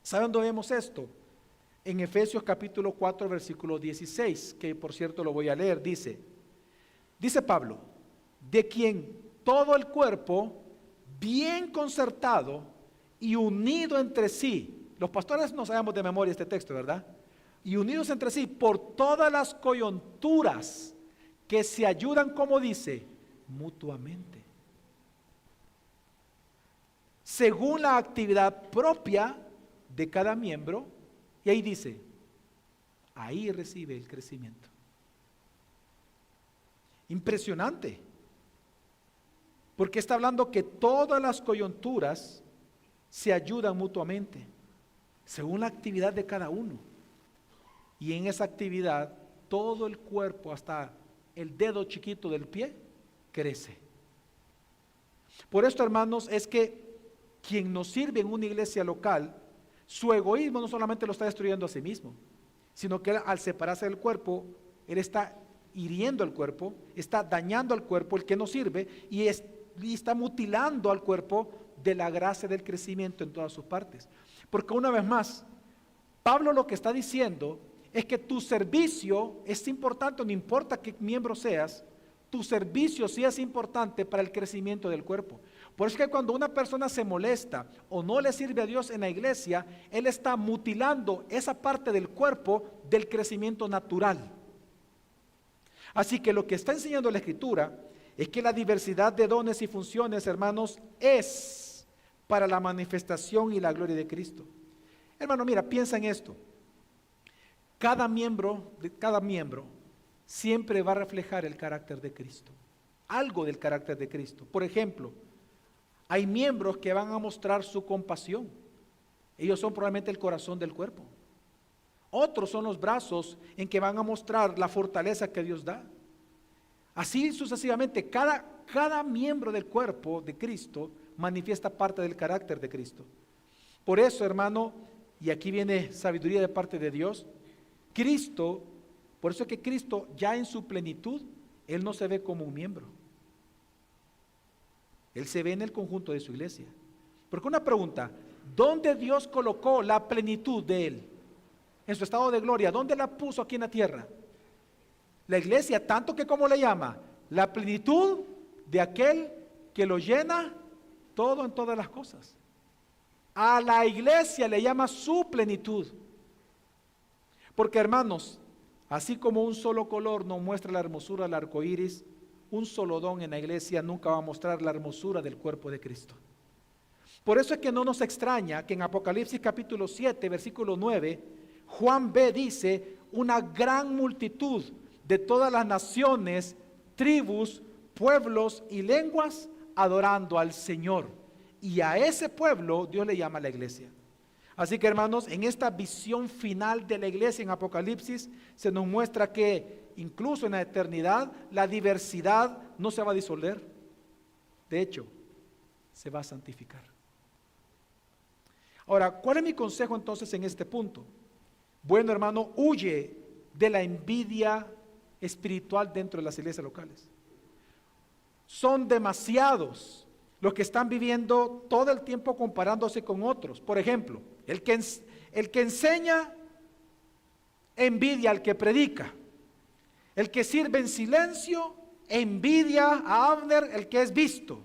¿Saben dónde vemos esto? En Efesios capítulo 4, versículo 16, que por cierto lo voy a leer, dice Pablo, de quien todo el cuerpo, bien concertado y unido entre sí, los pastores no sabemos de memoria este texto, ¿verdad? Y unidos entre sí por todas las coyunturas que se ayudan, como dice, mutuamente, según la actividad propia de cada miembro. Y ahí dice, ahí recibe el crecimiento. Impresionante, porque está hablando que todas las coyunturas se ayudan mutuamente, según la actividad de cada uno. Y en esa actividad, todo el cuerpo, hasta el dedo chiquito del pie, crece. Por esto, hermanos, es que quien nos sirve en una iglesia local, su egoísmo no solamente lo está destruyendo a sí mismo, sino que al separarse del cuerpo, él está hiriendo al cuerpo, está dañando al cuerpo, el que no sirve, y está mutilando al cuerpo de la gracia del crecimiento en todas sus partes. Porque una vez más, Pablo lo que está diciendo es que tu servicio es importante, no importa qué miembro seas, tu servicio sí es importante para el crecimiento del cuerpo. Por eso es que cuando una persona se molesta o no le sirve a Dios en la iglesia, él está mutilando esa parte del cuerpo del crecimiento natural. Así que lo que está enseñando la Escritura es que la diversidad de dones y funciones, hermanos, es para la manifestación y la gloria de Cristo. Hermano, mira, piensa en esto. Cada miembro siempre va a reflejar el carácter de Cristo, algo del carácter de Cristo. Por ejemplo, hay miembros que van a mostrar su compasión. Ellos son probablemente el corazón del cuerpo. Otros son los brazos en que van a mostrar la fortaleza que Dios da. Así sucesivamente, cada miembro del cuerpo de Cristo manifiesta parte del carácter de Cristo. Por eso, hermano, y aquí viene sabiduría de parte de Dios, Cristo, por eso es que Cristo ya en su plenitud, Él no se ve como un miembro. Él se ve en el conjunto de su iglesia. Porque una pregunta, ¿dónde Dios colocó la plenitud de Él? En su estado de gloria, ¿dónde la puso aquí en la tierra? La iglesia, tanto que como le llama, la plenitud de aquel que lo llena todo en todas las cosas. A la iglesia le llama su plenitud. Porque hermanos, así como un solo color no muestra la hermosura del arco iris, un solo don en la iglesia nunca va a mostrar la hermosura del cuerpo de Cristo. Por eso es que no nos extraña que en Apocalipsis capítulo 7, versículo 9, Juan B. dice, una gran multitud de todas las naciones, tribus, pueblos y lenguas adorando al Señor. Y a ese pueblo Dios le llama la iglesia. Así que hermanos, en esta visión final de la iglesia en Apocalipsis se nos muestra que incluso en la eternidad la diversidad no se va a disolver. De hecho, se va a santificar. Ahora, ¿cuál es mi consejo entonces en este punto? Bueno, hermano, huye de la envidia espiritual dentro de las iglesias locales. Son demasiados los que están viviendo todo el tiempo comparándose con otros. Por ejemplo, el que enseña envidia al que predica. El que sirve en silencio envidia a Abner, el que es visto.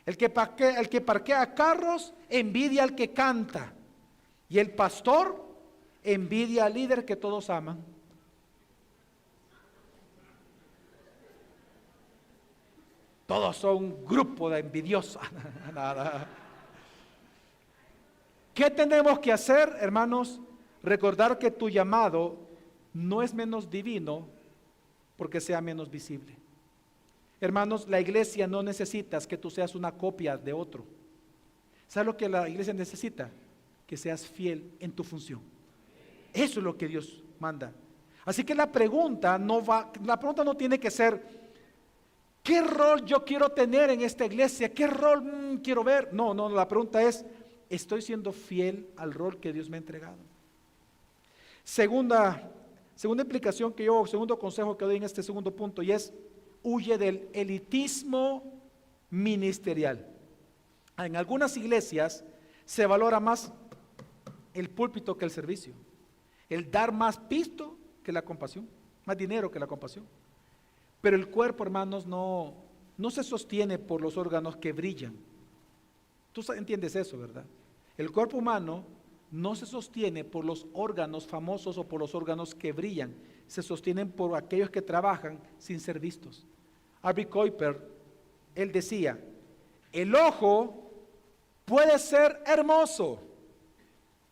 El que parquea carros envidia al que canta. Y el pastor envidia al líder que todos aman. Todos son un grupo de envidiosos. Nada. ¿Qué tenemos que hacer, hermanos? Recordar que tu llamado no es menos divino porque sea menos visible. Hermanos, la iglesia no necesita que tú seas una copia de otro. ¿Sabes lo que la iglesia necesita? Que seas fiel en tu función. Eso es lo que Dios manda. Así que la pregunta no tiene que ser ¿qué rol yo quiero tener en esta iglesia? ¿Qué rol quiero ver? No, la pregunta es, ¿estoy siendo fiel al rol que Dios me ha entregado? Segunda implicación segundo consejo que doy en este segundo punto, y es, huye del elitismo ministerial. En algunas iglesias se valora más el púlpito que el servicio, el dar más pisto que la compasión, más dinero que la compasión. Pero el cuerpo, hermanos, no se sostiene por los órganos que brillan. Tú entiendes eso, ¿verdad? El cuerpo humano no se sostiene por los órganos famosos o por los órganos que brillan. Se sostienen por aquellos que trabajan sin ser vistos. R.B. Kuiper, él decía, el ojo puede ser hermoso,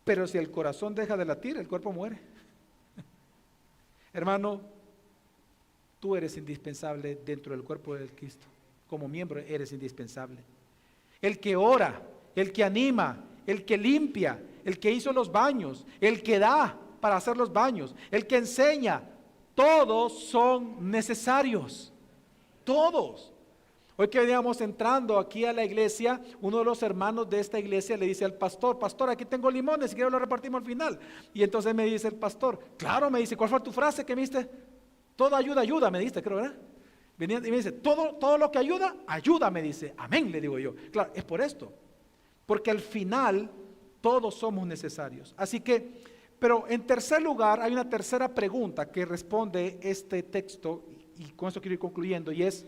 pero si el corazón deja de latir, el cuerpo muere. Hermano, tú eres indispensable dentro del cuerpo de Cristo. Como miembro eres indispensable. El que ora, el que anima, el que limpia, el que hizo los baños, el que da para hacer los baños, el que enseña, todos son necesarios. Todos. Hoy que veníamos entrando aquí a la iglesia, uno de los hermanos de esta iglesia le dice al pastor, pastor, aquí tengo limones, si quieres lo repartimos al final. Y entonces me dice el pastor, claro, me dice, ¿cuál fue tu frase que me diste? Toda ayuda, me diste, creo, ¿verdad? Venía y me dice, todo lo que ayuda, me dice. Amén, le digo yo. Claro, es por esto. Porque al final todos somos necesarios. Así que, pero en tercer lugar, hay una tercera pregunta que responde este texto, y con esto quiero ir concluyendo, y es,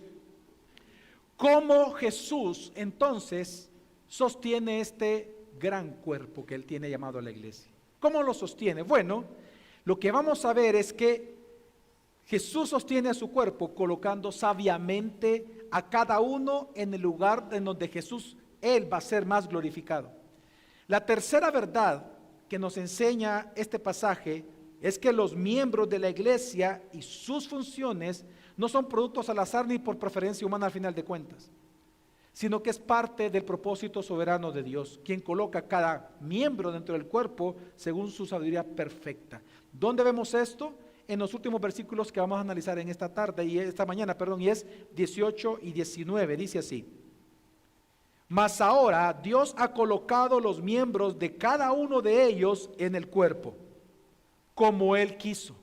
¿cómo Jesús entonces sostiene este gran cuerpo que Él tiene llamado a la iglesia? ¿Cómo lo sostiene? Bueno, lo que vamos a ver es que Jesús sostiene a su cuerpo colocando sabiamente a cada uno en el lugar en donde Él va a ser más glorificado. La tercera verdad que nos enseña este pasaje es que los miembros de la iglesia y sus funciones no son productos al azar ni por preferencia humana al final de cuentas, sino que es parte del propósito soberano de Dios, quien coloca a cada miembro dentro del cuerpo según su sabiduría perfecta. ¿Dónde vemos esto? En los últimos versículos que vamos a analizar en esta tarde y esta mañana, y es 18 y 19, dice así: mas ahora Dios ha colocado los miembros de cada uno de ellos en el cuerpo, como Él quiso.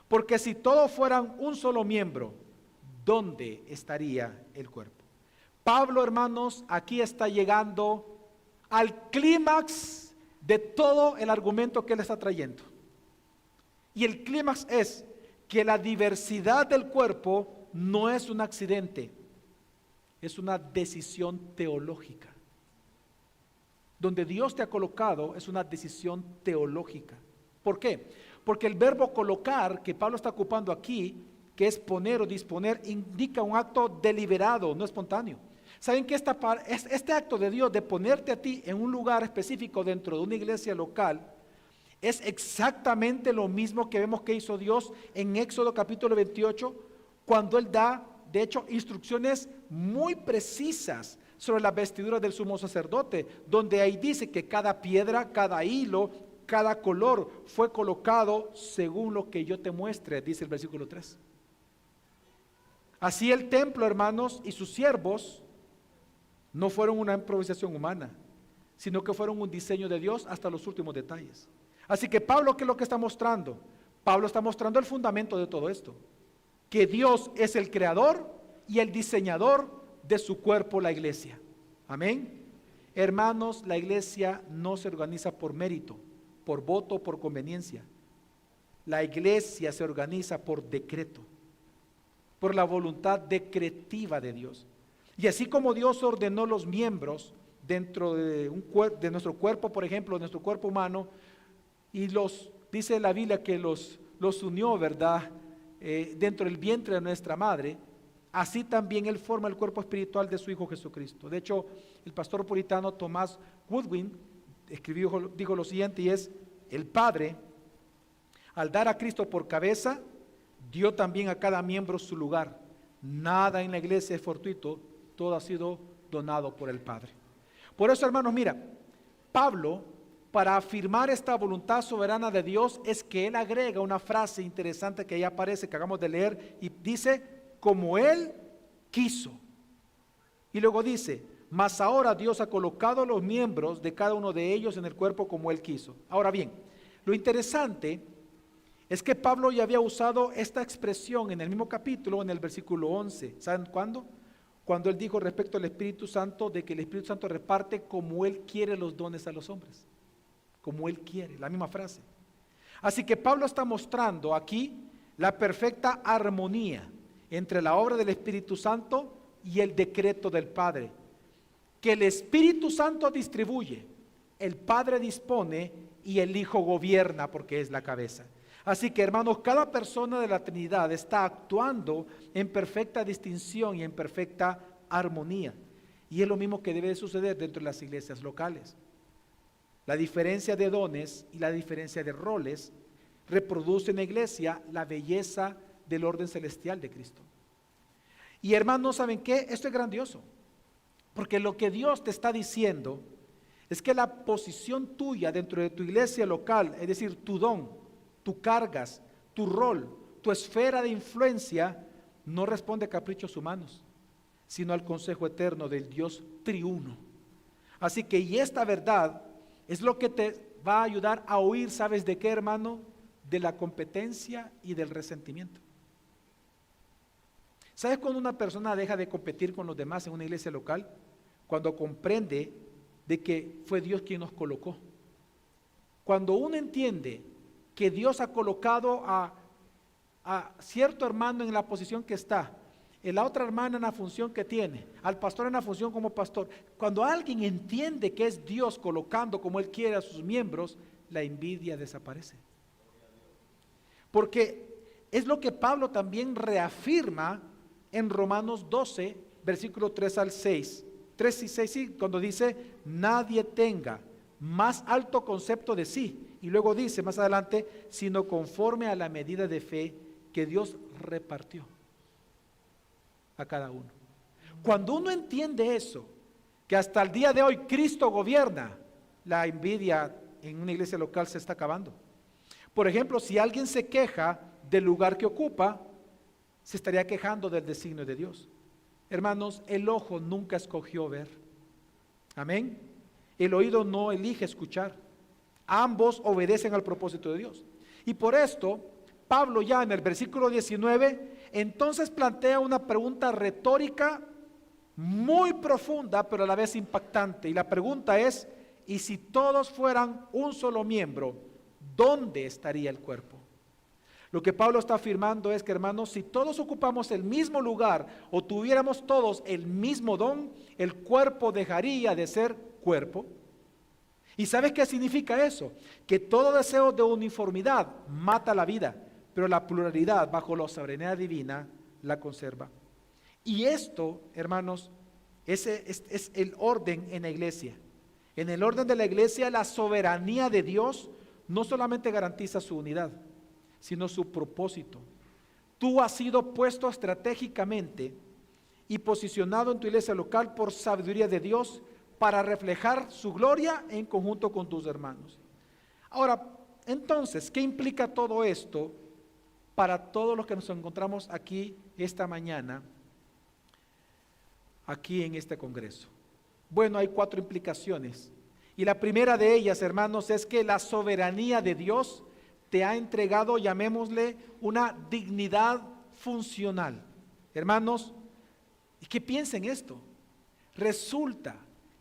Porque si todos fueran un solo miembro, ¿dónde estaría el cuerpo? Pablo, hermanos, aquí está llegando al clímax de todo el argumento que él está trayendo. Y el clímax es que la diversidad del cuerpo no es un accidente, es una decisión teológica. Donde Dios te ha colocado es una decisión teológica. ¿Por qué? Porque el verbo colocar que Pablo está ocupando aquí, que es poner o disponer, indica un acto deliberado, no espontáneo. ¿Saben que este acto de Dios de ponerte a ti en un lugar específico dentro de una iglesia local es exactamente lo mismo que vemos que hizo Dios en Éxodo capítulo 28, cuando Él da, de hecho, instrucciones muy precisas sobre las vestiduras del sumo sacerdote, donde ahí dice que cada piedra, cada hilo, cada color fue colocado según lo que yo te muestre, dice el versículo 3. Así el templo, hermanos, y sus siervos no fueron una improvisación humana, sino que fueron un diseño de Dios hasta los últimos detalles. Así que Pablo, ¿qué es lo que está mostrando? Pablo está mostrando el fundamento de todo esto, que Dios es el creador y el diseñador de su cuerpo, la iglesia. Amén. Hermanos, la iglesia no se organiza por mérito, por voto, por conveniencia. La iglesia se organiza por decreto, por la voluntad decretiva de Dios. Y así como Dios ordenó los miembros dentro de nuestro cuerpo, por ejemplo, nuestro cuerpo humano, y dice la Biblia que los unió, ¿verdad?, dentro del vientre de nuestra madre, así también Él forma el cuerpo espiritual de su Hijo Jesucristo. De hecho, el pastor puritano Thomas Woodwin dijo lo siguiente, y es: el Padre, al dar a Cristo por cabeza, dio también a cada miembro su lugar. Nada en la iglesia es fortuito, todo ha sido donado por el Padre. Por eso, hermanos, mira, Pablo, para afirmar esta voluntad soberana de Dios, es que él agrega una frase interesante que ahí aparece, que acabamos de leer, y dice: como Él quiso. Y luego dice: mas ahora Dios ha colocado los miembros de cada uno de ellos en el cuerpo como Él quiso. Ahora bien, lo interesante es que Pablo ya había usado esta expresión en el mismo capítulo, en el versículo 11. ¿Saben cuándo? Cuando él dijo respecto al Espíritu Santo, de que el Espíritu Santo reparte como Él quiere los dones a los hombres. Como Él quiere, la misma frase. Así que Pablo está mostrando aquí la perfecta armonía entre la obra del Espíritu Santo y el decreto del Padre. Que el Espíritu Santo distribuye, el Padre dispone y el Hijo gobierna porque es la cabeza. Así que, hermanos, cada persona de la Trinidad está actuando en perfecta distinción y en perfecta armonía. Y es lo mismo que debe suceder dentro de las iglesias locales. La diferencia de dones y la diferencia de roles reproduce en la iglesia la belleza del orden celestial de Cristo. Y hermanos, ¿saben qué? Esto es grandioso, porque lo que Dios te está diciendo es que la posición tuya dentro de tu iglesia local, es decir, tu don, tu cargas, tu rol, tu esfera de influencia, no responde a caprichos humanos, sino al consejo eterno del Dios triuno. Así que, y esta verdad es lo que te va a ayudar a huir, ¿sabes de qué, hermano? De la competencia y del resentimiento. ¿Sabes cuando una persona deja de competir con los demás en una iglesia local? Cuando comprende de que fue Dios quien nos colocó. Cuando uno entiende que Dios ha colocado a cierto hermano en la posición que está, en la otra hermana en la función que tiene, al pastor en la función como pastor. Cuando alguien entiende que es Dios colocando como Él quiere a sus miembros, la envidia desaparece. Porque Es lo que Pablo también reafirma en Romanos 12, versículo 3 al 6. 3 y 6, sí, cuando dice, nadie tenga más alto concepto de sí. Y luego dice más adelante, sino conforme a la medida de fe que Dios repartió a cada uno. Cuando uno entiende eso, que hasta el día de hoy Cristo gobierna, la envidia en una iglesia local se está acabando. Por ejemplo, si alguien se queja del lugar que ocupa, se estaría quejando del designio de Dios. Hermanos, el ojo nunca escogió ver. Amén. El oído no elige escuchar. Ambos obedecen al propósito de Dios. Y por esto, Pablo ya en el versículo 19, entonces plantea una pregunta retórica muy profunda, pero a la vez impactante. Y la pregunta es, ¿y si todos fueran un solo miembro, dónde estaría el cuerpo? Lo que Pablo está afirmando es que, hermanos, si todos ocupamos el mismo lugar o tuviéramos todos el mismo don, el cuerpo dejaría de ser cuerpo. ¿Y sabes qué significa eso? Que todo deseo de uniformidad mata la vida, pero la pluralidad bajo la soberanía divina la conserva. Y esto, hermanos, es el orden en la iglesia. En el orden de la iglesia, la soberanía de Dios no solamente garantiza su unidad, sino su propósito. Tú has sido puesto estratégicamente y posicionado en tu iglesia local por sabiduría de Dios para reflejar su gloria en conjunto con tus hermanos. Ahora, entonces, ¿qué implica todo esto para todos los que nos encontramos aquí esta mañana, aquí en este congreso? Bueno, hay 4 implicaciones. Y la primera de ellas, hermanos, es que la soberanía de Dios te ha entregado, llamémosle, una dignidad funcional. Hermanos, ¿y qué piensen esto? Resulta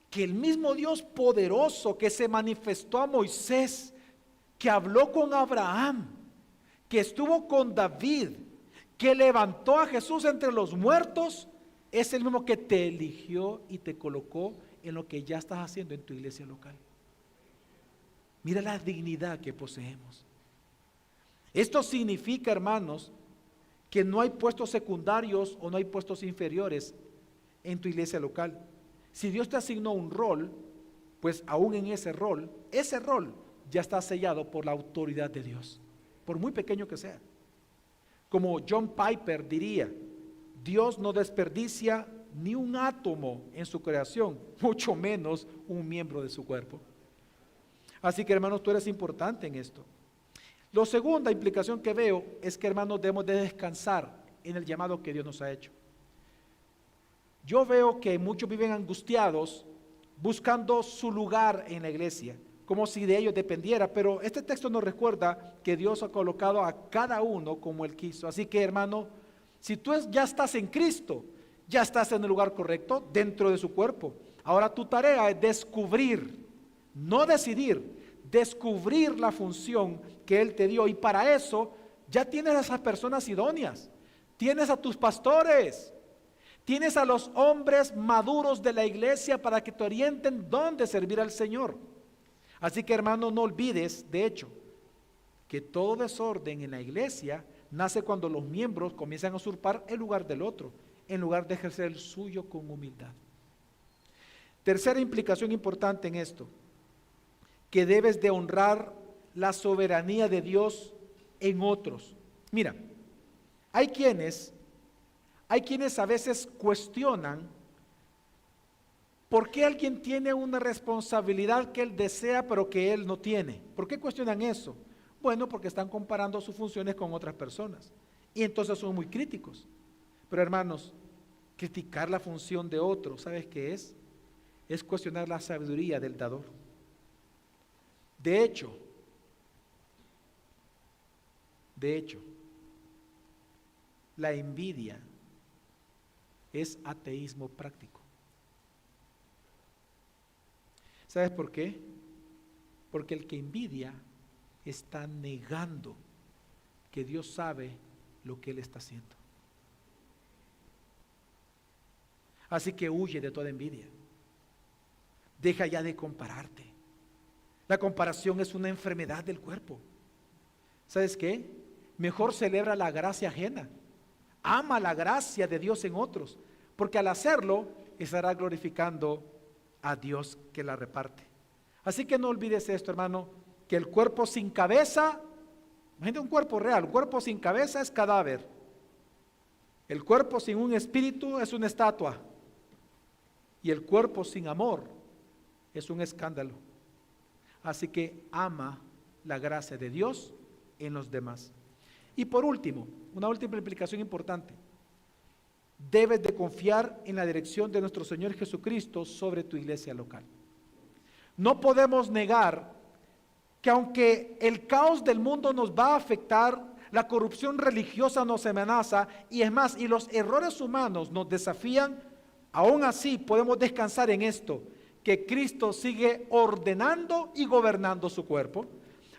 que el mismo Dios poderoso que se manifestó a Moisés, que habló con Abraham, que estuvo con David, que levantó a Jesús entre los muertos, es el mismo que te eligió y te colocó en lo que ya estás haciendo en tu iglesia local. Mira la dignidad que poseemos. Esto significa, hermanos, que no hay puestos secundarios o no hay puestos inferiores en tu iglesia local. Si Dios te asignó un rol, pues aún en ese rol ya está sellado por la autoridad de Dios, por muy pequeño que sea. Como John Piper diría, Dios no desperdicia ni un átomo en su creación, mucho menos un miembro de su cuerpo. Así que, hermanos, tú eres importante en esto. La segunda implicación que veo es que, hermanos, debemos de descansar en el llamado que Dios nos ha hecho. Yo veo que muchos viven angustiados buscando su lugar en la iglesia, como si de ellos dependiera, pero este texto nos recuerda que Dios ha colocado a cada uno como Él quiso. Así que, hermano, si tú ya estás en Cristo, ya estás en el lugar correcto dentro de su cuerpo. Ahora tu tarea es descubrir, no decidir, descubrir la función que Él te dio, y para eso ya tienes a esas personas idóneas, tienes a tus pastores, tienes a los hombres maduros de la iglesia para que te orienten dónde servir al Señor. Así que, hermano, no olvides, de hecho, que todo desorden en la iglesia nace cuando los miembros comienzan a usurpar el lugar del otro, en lugar de ejercer el suyo con humildad. Tercera implicación importante en esto, que debes de honrar la soberanía de Dios en otros. Mira, hay quienes a veces cuestionan por qué alguien tiene una responsabilidad que él desea pero que él no tiene. ¿Por qué cuestionan eso? Bueno, porque están comparando sus funciones con otras personas y entonces son muy críticos. Pero, hermanos, criticar la función de otro, ¿sabes qué es? Es cuestionar la sabiduría del dador. De hecho, la envidia es ateísmo práctico. ¿Sabes por qué? Porque el que envidia está negando que Dios sabe lo que Él está haciendo. Así que huye de toda envidia. Deja ya de compararte. La comparación es una enfermedad del cuerpo. ¿Sabes qué? mejor celebra la gracia ajena. Ama la gracia de Dios en otros, porque al hacerlo estará glorificando a Dios que la reparte. Así que no olvides esto, hermano, que el cuerpo sin cabeza, imagínate un cuerpo real, un cuerpo sin cabeza es cadáver. El cuerpo sin un espíritu es una estatua. Y el cuerpo sin amor es un escándalo. Así que ama la gracia de Dios en los demás. Y por último, una última implicación importante. Debes de confiar en la dirección de nuestro Señor Jesucristo sobre tu iglesia local. No podemos negar que aunque el caos del mundo nos va a afectar, la corrupción religiosa nos amenaza y es más, y los errores humanos nos desafían, aún así podemos descansar en esto, que Cristo sigue ordenando y gobernando su cuerpo.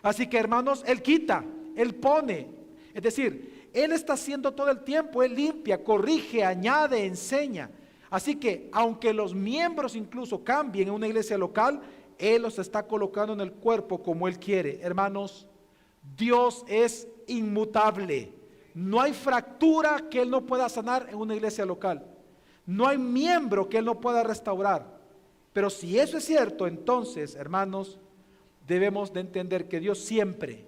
Así que, hermanos, Él quita, Él pone, es decir, Él está haciendo todo el tiempo, Él limpia, corrige, añade, enseña. Así que, aunque los miembros incluso cambien en una iglesia local, Él los está colocando en el cuerpo como Él quiere. Hermanos, Dios es inmutable. No hay fractura que Él no pueda sanar en una iglesia local. No hay miembro que Él no pueda restaurar. Pero si eso es cierto, entonces, hermanos, debemos de entender que Dios siempre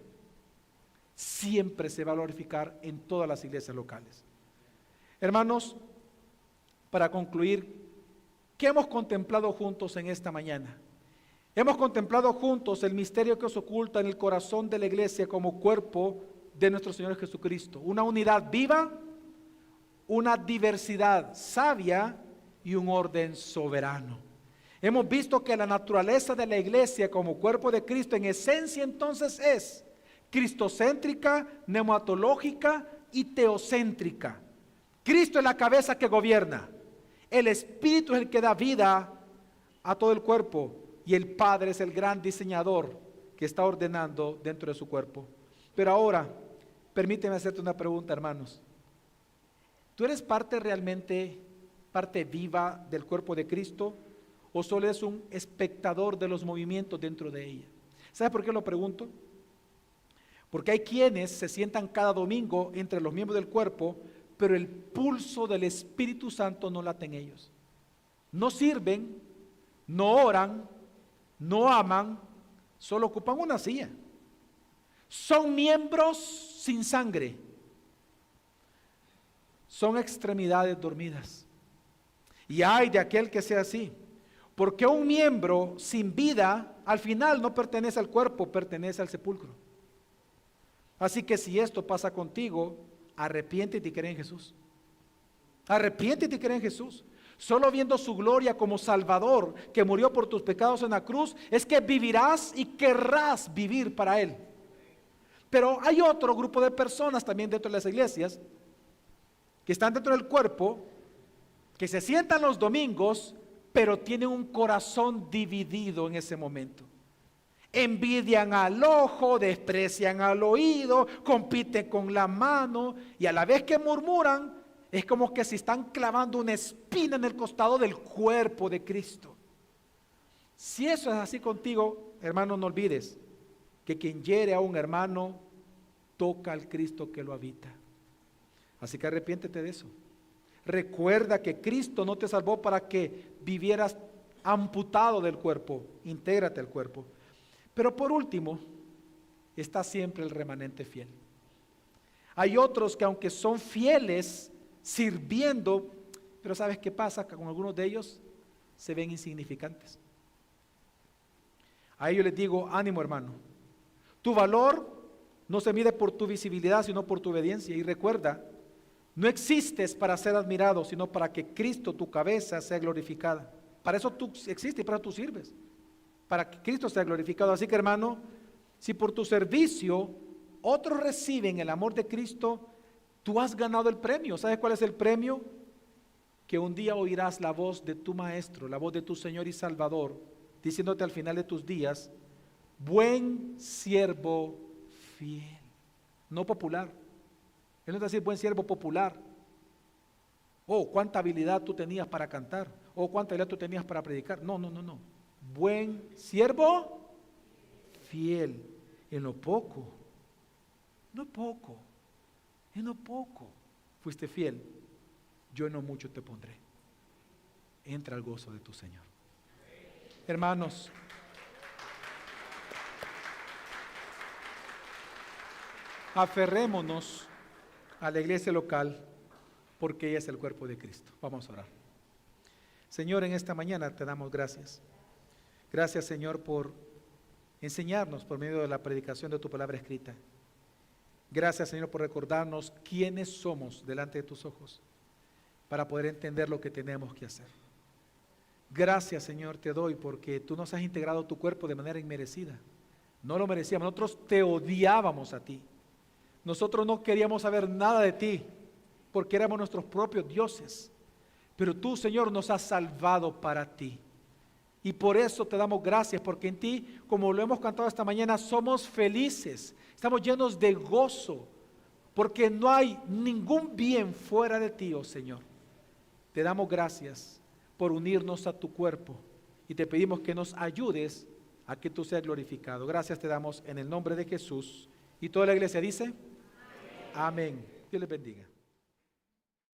se va a glorificar en todas las iglesias locales. Hermanos, para concluir, ¿qué hemos contemplado juntos en esta mañana? Hemos contemplado juntos el misterio que se oculta en el corazón de la iglesia como cuerpo de nuestro Señor Jesucristo. Una unidad viva, una diversidad sabia y un orden soberano. Hemos visto que la naturaleza de la iglesia como cuerpo de Cristo en esencia entonces es cristocéntrica, neumatológica y teocéntrica. Cristo es la cabeza que gobierna. El Espíritu es el que da vida a todo el cuerpo y el Padre es el gran diseñador que está ordenando dentro de su cuerpo. Pero ahora, permíteme hacerte una pregunta, hermanos. ¿Tú eres realmente parte viva del cuerpo de Cristo o solo eres un espectador de los movimientos dentro de ella? ¿Sabe por qué lo pregunto? Porque hay quienes se sientan cada domingo entre los miembros del cuerpo, pero el pulso del Espíritu Santo no late en ellos. No sirven, no oran, no aman, solo ocupan una silla. Son miembros sin sangre. Son extremidades dormidas. Y ay de aquel que sea así, porque un miembro sin vida al final no pertenece al cuerpo, pertenece al sepulcro. Así que si esto pasa contigo, arrepiéntete y cree en Jesús. Arrepiéntete y cree en Jesús. Solo viendo su gloria como Salvador, que murió por tus pecados en la cruz, es que vivirás y querrás vivir para Él. Pero hay otro grupo de personas también dentro de las iglesias, que están dentro del cuerpo, que se sientan los domingos, pero tienen un corazón dividido en ese momento. Envidian al ojo, desprecian al oído, compiten con la mano y a la vez que murmuran, es como que se están clavando una espina en el costado del cuerpo de Cristo. Si eso es así contigo, hermano, no olvides que quien hiere a un hermano toca al Cristo que lo habita. Así que arrepiéntete de eso. Recuerda que Cristo no te salvó para que vivieras amputado del cuerpo. Intégrate al cuerpo. Pero por último, está siempre el remanente fiel. Hay otros que aunque son fieles sirviendo, pero ¿sabes qué pasa? Que con algunos de ellos se ven insignificantes. A ellos les digo, ánimo hermano. Tu valor no se mide por tu visibilidad, sino por tu obediencia. Y recuerda, no existes para ser admirado, sino para que Cristo, tu cabeza, sea glorificada. Para eso tú existes y para eso tú sirves. Para que Cristo sea glorificado. Así que hermano, si por tu servicio otros reciben el amor de Cristo, tú has ganado el premio. ¿Sabes cuál es el premio? Que un día oirás la voz de tu Maestro, la voz de tu Señor y Salvador, diciéndote al final de tus días, buen siervo fiel. No popular. Él no te va a decir buen siervo popular. Oh, cuánta habilidad tú tenías para cantar. Oh, cuánta habilidad tú tenías para predicar. No. Buen siervo fiel en lo poco. No poco. En lo poco fuiste fiel, yo en lo mucho te pondré. Entra al gozo de tu Señor. Hermanos, aferrémonos a la iglesia local porque ella es el cuerpo de Cristo. Vamos a orar. Señor, en esta mañana te damos gracias. Gracias, Señor, por enseñarnos por medio de la predicación de tu palabra escrita. Gracias, Señor, por recordarnos quiénes somos delante de tus ojos para poder entender lo que tenemos que hacer. Gracias, Señor, te doy porque tú nos has integrado tu cuerpo de manera inmerecida. No lo merecíamos, nosotros te odiábamos a ti. Nosotros no queríamos saber nada de ti porque éramos nuestros propios dioses. Pero tú, Señor, nos has salvado para ti. Y por eso te damos gracias, porque en ti, como lo hemos cantado esta mañana, somos felices, estamos llenos de gozo, porque no hay ningún bien fuera de ti, oh Señor. Te damos gracias por unirnos a tu cuerpo y te pedimos que nos ayudes a que tú seas glorificado. Gracias te damos en el nombre de Jesús. Y toda la iglesia dice, amén. Dios les bendiga.